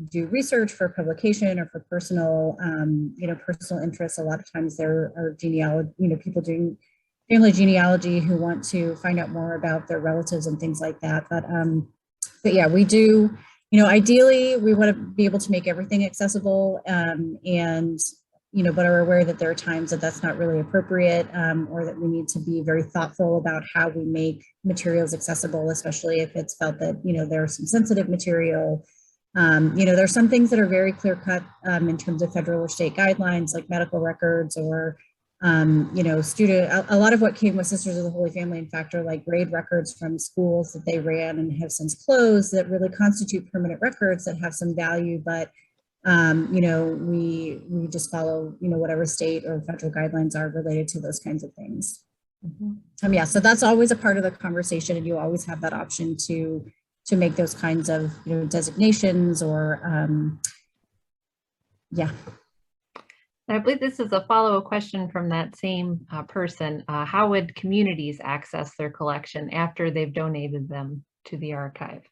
do research for publication or for personal, personal interests. A lot of times there are genealogy, people doing family genealogy who want to find out more about their relatives and things like that. But yeah, we do, ideally we want to be able to make everything accessible, but are aware that there are times that that's not really appropriate, or that we need to be very thoughtful about how we make materials accessible, especially if it's felt that, there's some sensitive material. There's some things that are very clear cut in terms of federal or state guidelines, like medical records or, a lot of what came with Sisters of the Holy Family, in fact, are like grade records from schools that they ran and have since closed that really constitute permanent records that have some value, but we just follow, whatever state or federal guidelines are related to those kinds of things. Mm-hmm. Yeah, so that's always a part of the conversation, and you always have that option to make those kinds of, designations or, yeah. I believe this is a follow-up question from that same person. How would communities access their collection after they've donated them to the archive?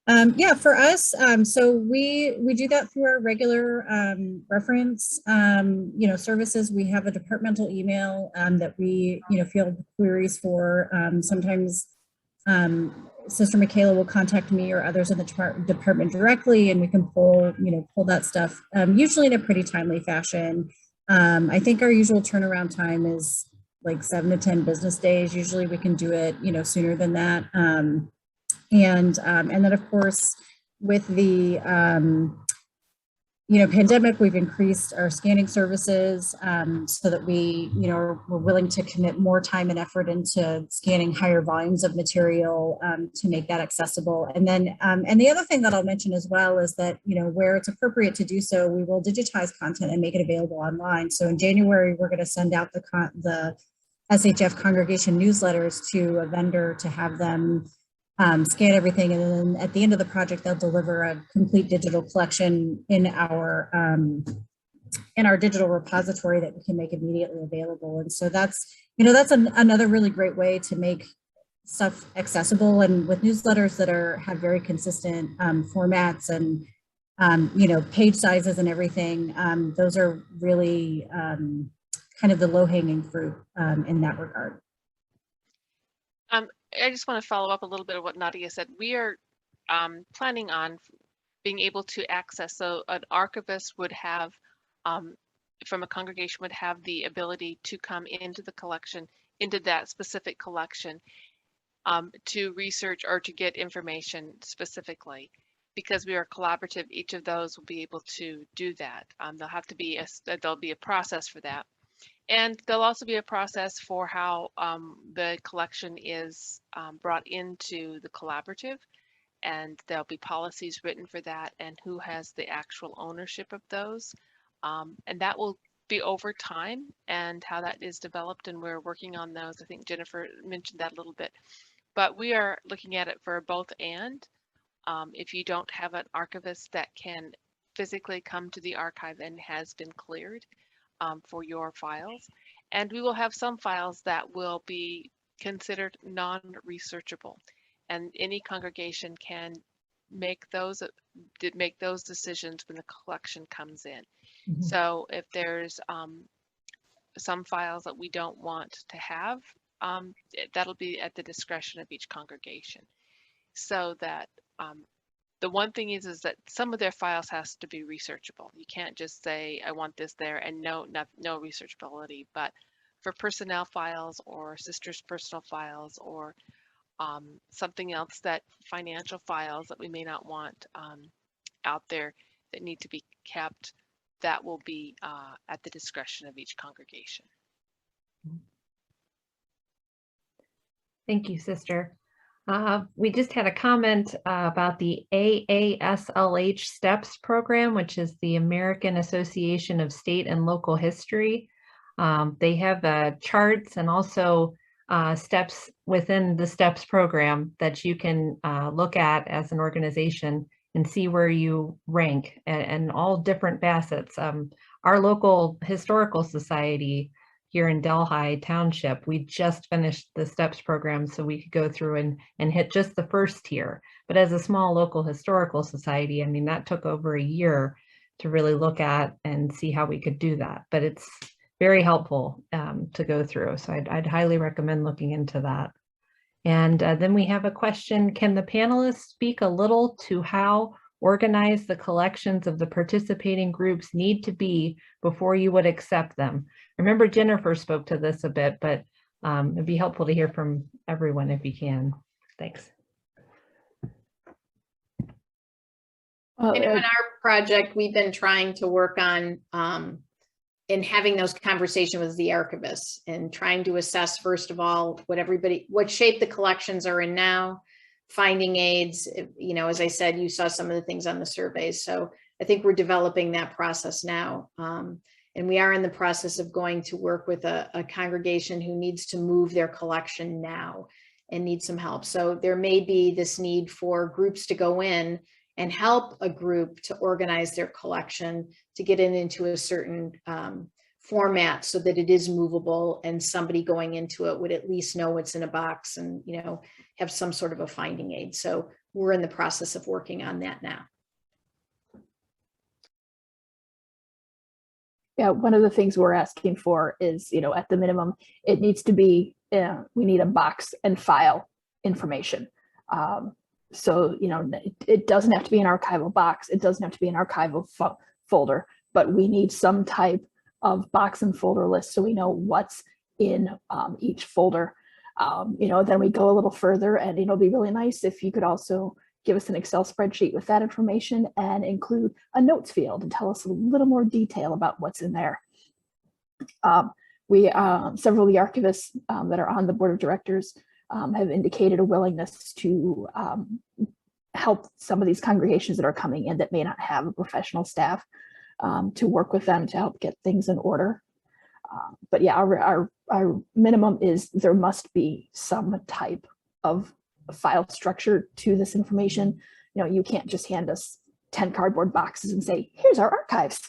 Yeah, for us, so we do that through our regular reference, services. We have a departmental email that we, field queries for. Sometimes Sister Michaela will contact me or others in the department directly, and we can pull that stuff, usually in a pretty timely fashion. I think our usual turnaround time is like 7 to 10 business days. Usually we can do it, sooner than that. And then of course, with the, pandemic, we've increased our scanning services so that we're willing to commit more time and effort into scanning higher volumes of material to make that accessible. And then, and the other thing that I'll mention as well is that, where it's appropriate to do so, we will digitize content and make it available online. So in January, we're going to send out the SHF congregation newsletters to a vendor to have them scan everything, and then at the end of the project, they'll deliver a complete digital collection in our digital repository that we can make immediately available. And so that's another really great way to make stuff accessible. And with newsletters that have very consistent formats and page sizes and everything, those are really kind of the low-hanging fruit in that regard. I just want to follow up a little bit of what Nadia said. We are planning on being able to access, so an archivist would have from a congregation would have the ability to come into the collection, into that specific collection, to research or to get information specifically. Because we are collaborative, each of those will be able to do that. There'll be a process for that. And there'll also be a process for how the collection is brought into the collaborative. And there'll be policies written for that and who has the actual ownership of those. And that will be over time and how that is developed. And we're working on those. I think Jennifer mentioned that a little bit. But we are looking at it for both and. If you don't have an archivist that can physically come to the archive and has been cleared for your files. And we will have some files that will be considered non-researchable. And any congregation can make those decisions when the collection comes in. Mm-hmm. So if there's some files that we don't want to have, that'll be at the discretion of each congregation. So that the one thing is that some of their files has to be researchable. You can't just say, I want this there and no researchability. But for personnel files or sisters' personal files or something else, that financial files that we may not want out there that need to be kept, that will be at the discretion of each congregation. Thank you, Sister. We just had a comment about the AASLH STEPS program, which is the American Association of State and Local History. They have charts and also steps within the STEPS program that you can look at as an organization and see where you rank and all different facets. Our local historical society here in Delhi Township, we just finished the STEPS program so we could go through and hit just the first tier. But as a small local historical society, I mean, that took over a year to really look at and see how we could do that. But it's very helpful to go through. So I'd highly recommend looking into that. And then we have a question, can the panelists speak a little to how organized the collections of the participating groups need to be before you would accept them? I remember Jennifer spoke to this a bit, but it'd be helpful to hear from everyone if you can. Thanks. I know in our project, we've been trying to work on in having those conversations with the archivists and trying to assess, first of all, what shape the collections are in now, finding aids. You know, as I said, you saw some of the things on the surveys. So I think we're developing that process now. And we are in the process of going to work with a congregation who needs to move their collection now and needs some help. So there may be this need for groups to go in and help a group to organize their collection to get it into a certain format so that it is movable and somebody going into it would at least know what's in a box and, you know, have some sort of a finding aid. So we're in the process of working on that now. Yeah, one of the things we're asking for is, you know, at the minimum, it needs to be, we need a box and file information. So, you know, it doesn't have to be an archival box. It doesn't have to be an archival folder, but we need some type of box and folder list so we know what's in each folder. You know, then we go a little further and it'll be really nice if you could also give us an Excel spreadsheet with that information and include a notes field and tell us a little more detail about what's in there. Several of the archivists that are on the board of directors have indicated a willingness to help some of these congregations that are coming in that may not have a professional staff to work with them to help get things in order. But yeah, our minimum is there must be some type of file structure to this information. You know, you can't just hand us 10 cardboard boxes and say, here's our archives.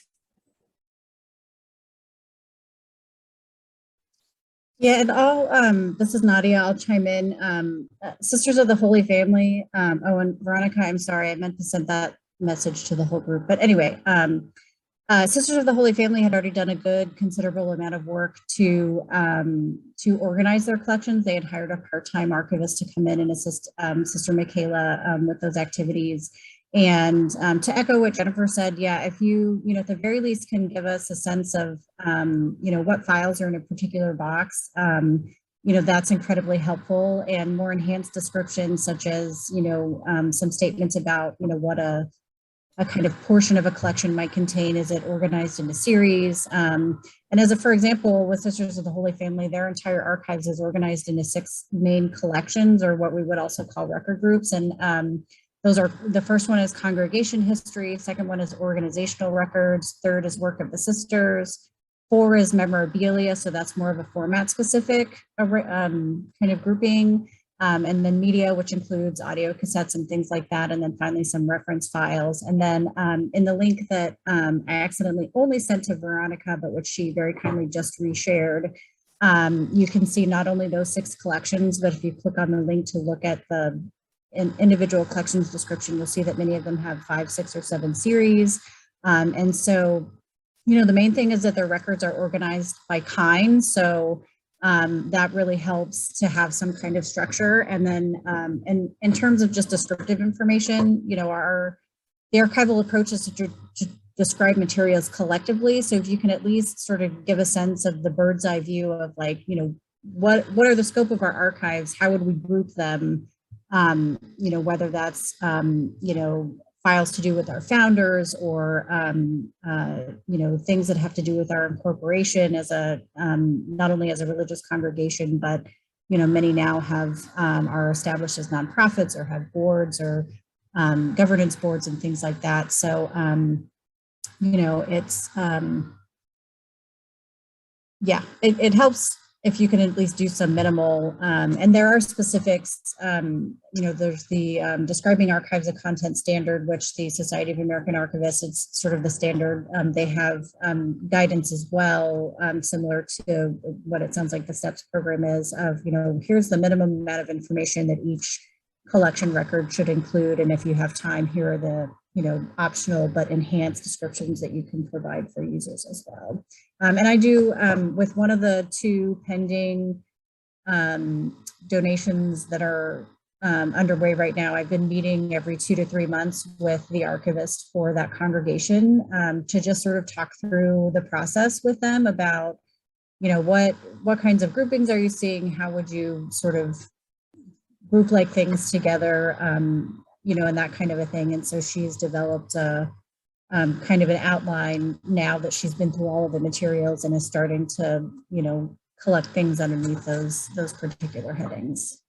Yeah, and this is Nadia, I'll chime in. Sisters of the Holy Family, oh, and Veronica, I'm sorry, I meant to send that message to the whole group. But anyway, Sisters of the Holy Family had already done a good, considerable amount of work to organize their collections. They had hired a part-time archivist to come in and assist Sister Michaela with those activities. And to echo what Jennifer said, yeah, if you, at the very least can give us a sense of, what files are in a particular box, that's incredibly helpful, and more enhanced descriptions such as, some statements about, what a kind of portion of a collection might contain. Is it organized in a series? And for example, with Sisters of the Holy Family, their entire archives is organized into 6 main collections, or what we would also call record groups. And those are, the first one is congregation history, second one is organizational records, third is work of the sisters, 4 is memorabilia, so that's more of a format specific kind of grouping, and then media, which includes audio cassettes and things like that, and then finally some reference files. And then in the link that I accidentally only sent to Veronica, but which she very kindly just reshared, you can see not only those 6 collections, but if you click on the link to look at the individual collections description, you'll see that many of them have 5, 6, or 7 series. And so, the main thing is that their records are organized by kind. So that really helps to have some kind of structure. And then in terms of just descriptive information, the archival approach is to describe materials collectively. So if you can at least sort of give a sense of the bird's eye view of like, what are the scope of our archives? How would we group them? Whether that's, files to do with our founders, or, things that have to do with our incorporation as a, not only as a religious congregation, but, many now are established as nonprofits or have boards or governance boards and things like that. So, it's, it helps if you can at least do some minimal, and there are specifics, there's the Describing Archives of Content standard, which the Society of American Archivists, it's sort of the standard. They have guidance as well, similar to what it sounds like the STEPS program is of, here's the minimum amount of information that each collection record should include. And if you have time, here are the, optional but enhanced descriptions that you can provide for users as well. And I do, with one of the 2 pending donations that are underway right now, I've been meeting every 2 to 3 months with the archivist for that congregation to just sort of talk through the process with them about, what kinds of groupings are you seeing? How would you sort of group like things together? And that kind of a thing. And so she's developed a kind of an outline now that she's been through all of the materials and is starting to, collect things underneath those particular headings.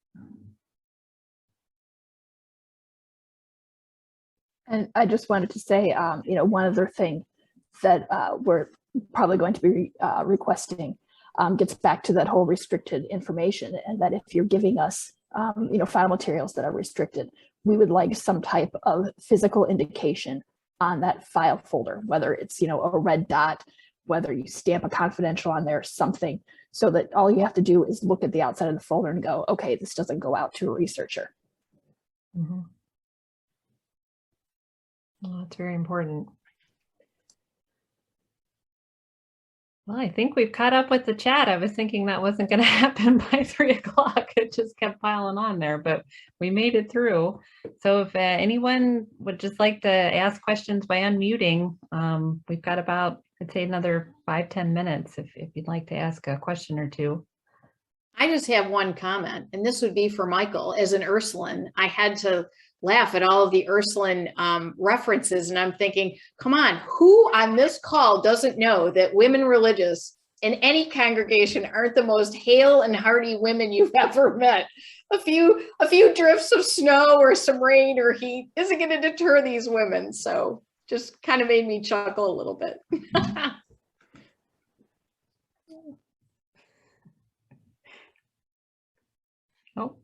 And I just wanted to say, one other thing that we're probably going to be requesting gets back to that whole restricted information, and that if you're giving us, file materials that are restricted, we would like some type of physical indication on that file folder, whether it's, a red dot, whether you stamp a confidential on there, something, so that all you have to do is look at the outside of the folder and go, okay, this doesn't go out to a researcher. Mm-hmm. Well, that's very important. Well, I think we've caught up with the chat. I was thinking that wasn't going to happen by 3 o'clock. It just kept piling on there, but we made it through. So if anyone would just like to ask questions by unmuting, we've got about, I'd say, another 5-10 minutes if you'd like to ask a question or 2. I just have one comment, and this would be for Michael. As an Ursuline, I had to laugh at all of the Ursuline references, and I'm thinking, come on, who on this call doesn't know that women religious in any congregation aren't the most hale and hearty women you've ever met? A few drifts of snow or some rain or heat isn't going to deter these women. So just kind of made me chuckle a little bit. Oh.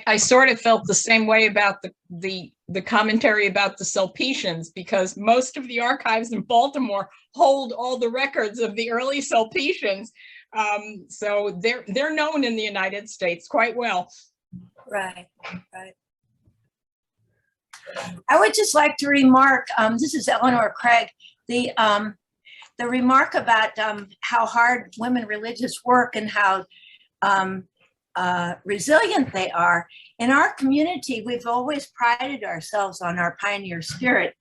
I sort of felt the same way about the commentary about the Sulpicians, because most of the archives in Baltimore hold all the records of the early Sulpicians. So they're known in the United States quite well. Right. I would just like to remark, this is Eleanor Craig, the remark about how hard women religious work and how resilient they are. In our community, we've always prided ourselves on our pioneer spirit.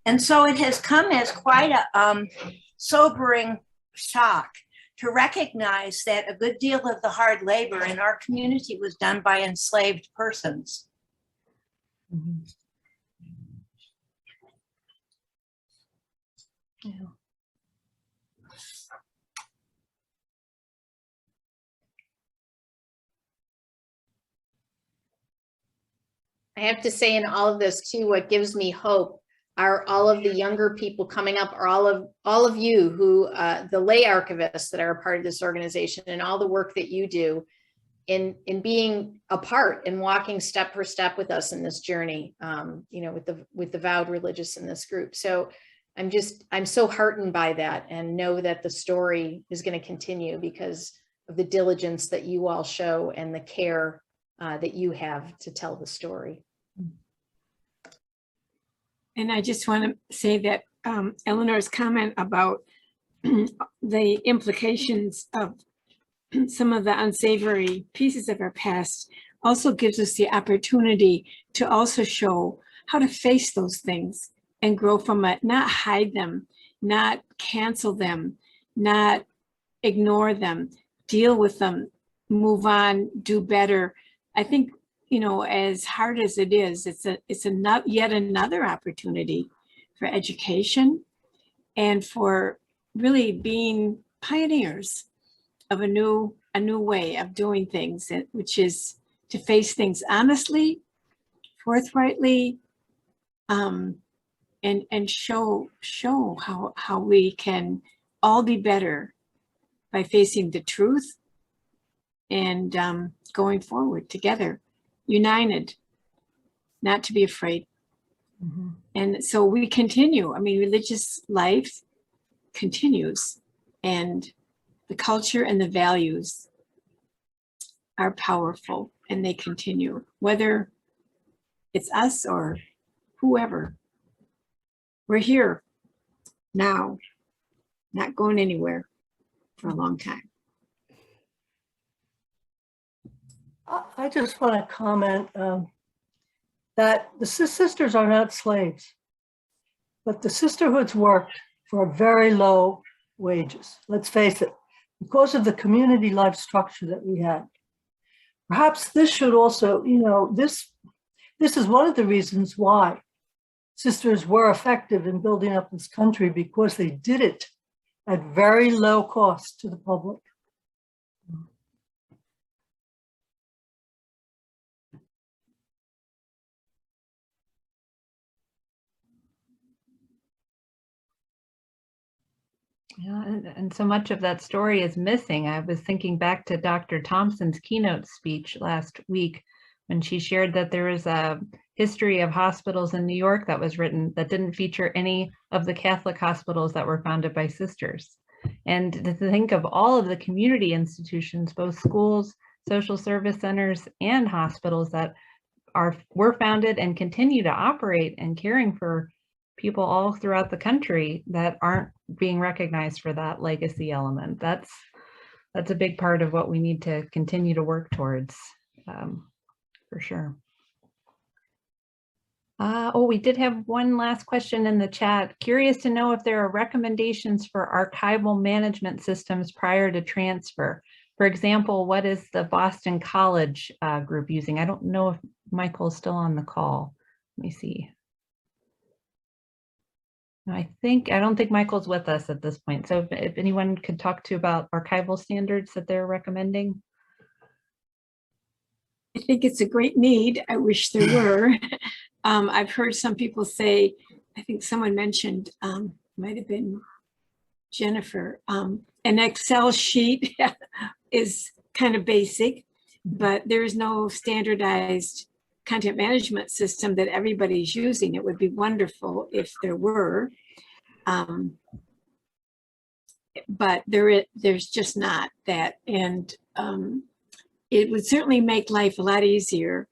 And so it has come as quite a sobering shock to recognize that a good deal of the hard labor in our community was done by enslaved persons. Mhm. Yeah. I have to say in all of this too, what gives me hope are all of the younger people coming up, or all of you who, the lay archivists that are a part of this organization, and all the work that you do in being a part and walking step for step with us in this journey, you know, with the vowed religious in this group. So I'm so heartened by that, and know that the story is going to continue because of the diligence that you all show and the care that you have to tell the story. And I just want to say that Eleanor's comment about the implications of some of the unsavory pieces of our past also gives us the opportunity to also show how to face those things and grow from it, not hide them, not cancel them, not ignore them, deal with them, move on, do better. I think, you know, as hard as it is, it's yet another opportunity for education and for really being pioneers of a new way of doing things, which is to face things honestly, forthrightly, and show how we can all be better by facing the truth and going forward together, united, not to be afraid. Mm-hmm. And so we continue. I mean, religious life continues, and the culture and the values are powerful, and they continue, whether it's us or whoever. We're here now, not going anywhere for a long time. I just want to comment that the sisters are not slaves, but the sisterhoods worked for very low wages. Let's face it, because of the community life structure that we had. Perhaps this should also, you know, this is one of the reasons why sisters were effective in building up this country, because they did it at very low cost to the public. Yeah, and so much of that story is missing. I was thinking back to Dr. Thompson's keynote speech last week when she shared that there is a history of hospitals in New York that was written that didn't feature any of the Catholic hospitals that were founded by sisters. And to think of all of the community institutions, both schools, social service centers, and hospitals that were founded and continue to operate and caring for people all throughout the country that aren't being recognized for that legacy element. That's a big part of what we need to continue to work towards, for sure. Oh, we did have one last question in the chat. Curious to know if there are recommendations for archival management systems prior to transfer. For example, what is the Boston College group using? I don't know if Michael's still on the call. Let me see. I don't think Michael's with us at this point. So if anyone could talk to about archival standards that they're recommending. I think it's a great need. I wish there were. I've heard some people say, I think someone mentioned, might have been Jennifer, an Excel sheet is kind of basic, but there is no standardized content management system that everybody's using. It would be wonderful if there were, but there's just not that. And it would certainly make life a lot easier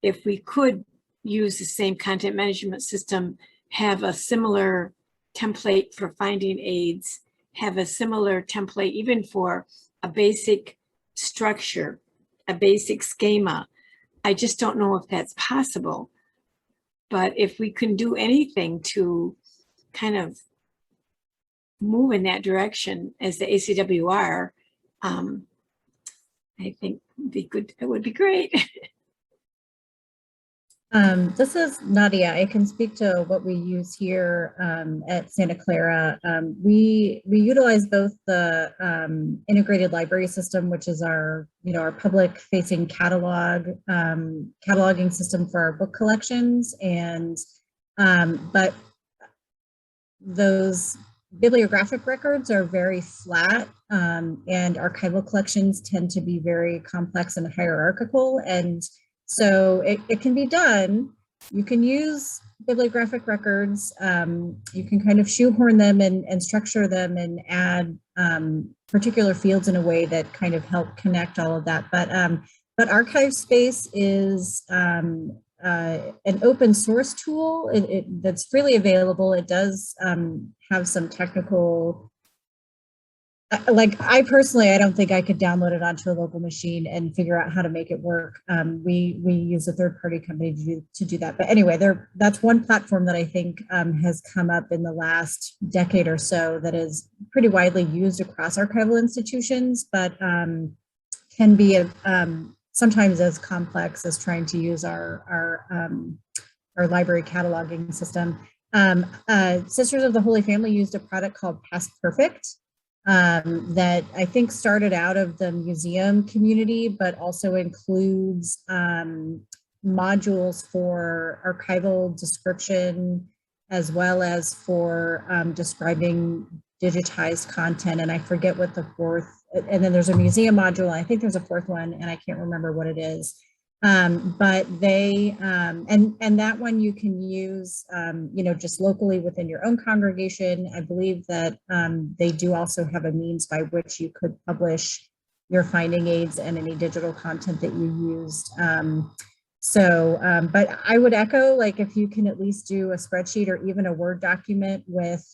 if we could use the same content management system, have a similar template for finding aids, have a similar template even for a basic structure, a basic schema. I just don't know if that's possible. But if we can do anything to kind of move in that direction as the ACWR, I think be good. It would be great. This is Nadia. I can speak to what we use here at Santa Clara. We utilize both the integrated library system, which is our our public-facing cataloging system for our book collections, and but those bibliographic records are very flat, and archival collections tend to be very complex and hierarchical, and so it can be done. You can use bibliographic records. You can kind of shoehorn them and structure them and add particular fields in a way that kind of help connect all of that. But ArchiveSpace is an open source tool that's freely available. It does have some technical, like I personally, I don't think I could download it onto a local machine and figure out how to make it work. We use a third-party company to do that. But anyway, that's one platform that I think has come up in the last decade or so that is pretty widely used across archival institutions, but can be sometimes as complex as trying to use our library cataloging system. Sisters of the Holy Family used a product called Past Perfect. That I think started out of the museum community, but also includes modules for archival description, as well as for describing digitized content. And I forget what the fourth, and then there's a museum module. I think there's a fourth one, and I can't remember what it is. But they, and that one you can use, just locally within your own congregation. I believe that they do also have a means by which you could publish your finding aids and any digital content that you used. But I would echo, like, if you can at least do a spreadsheet or even a Word document with,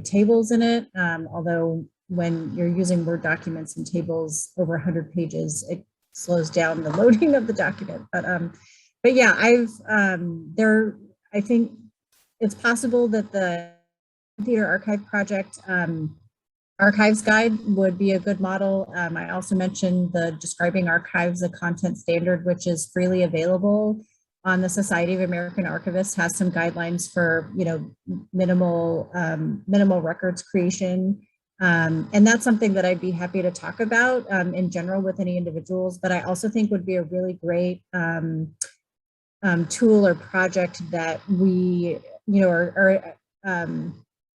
tables in it, although when you're using Word documents and tables over 100 pages, it slows down the loading of the document. But yeah, I think it's possible that the Theater Archive Project Archives Guide would be a good model. I also mentioned the Describing Archives, a content standard, which is freely available on the Society of American Archivists, has some guidelines for, minimal records creation. And that's something that I'd be happy to talk about in general with any individuals, but I also think would be a really great tool or project that we,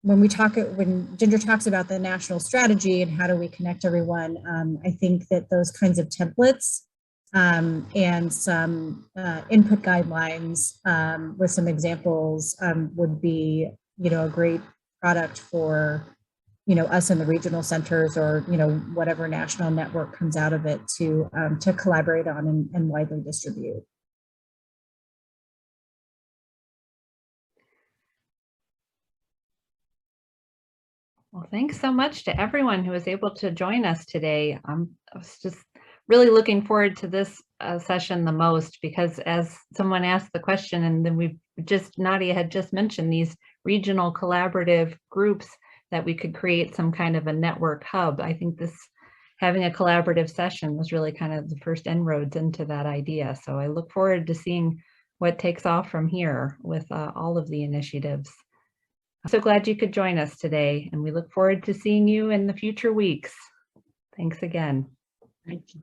when Ginger talks about the national strategy and how do we connect everyone, I think that those kinds of templates and some input guidelines with some examples would be, a great product for us in the regional centers, or whatever national network comes out of it to collaborate on and widely distribute. Well, thanks so much to everyone who was able to join us today. I was just really looking forward to this session the most, because as someone asked the question, and then Nadia had just mentioned these regional collaborative groups that we could create some kind of a network hub. I think having a collaborative session was really kind of the first inroads into that idea. So I look forward to seeing what takes off from here with all of the initiatives. I'm so glad you could join us today, and we look forward to seeing you in the future weeks. Thanks again. Thank you.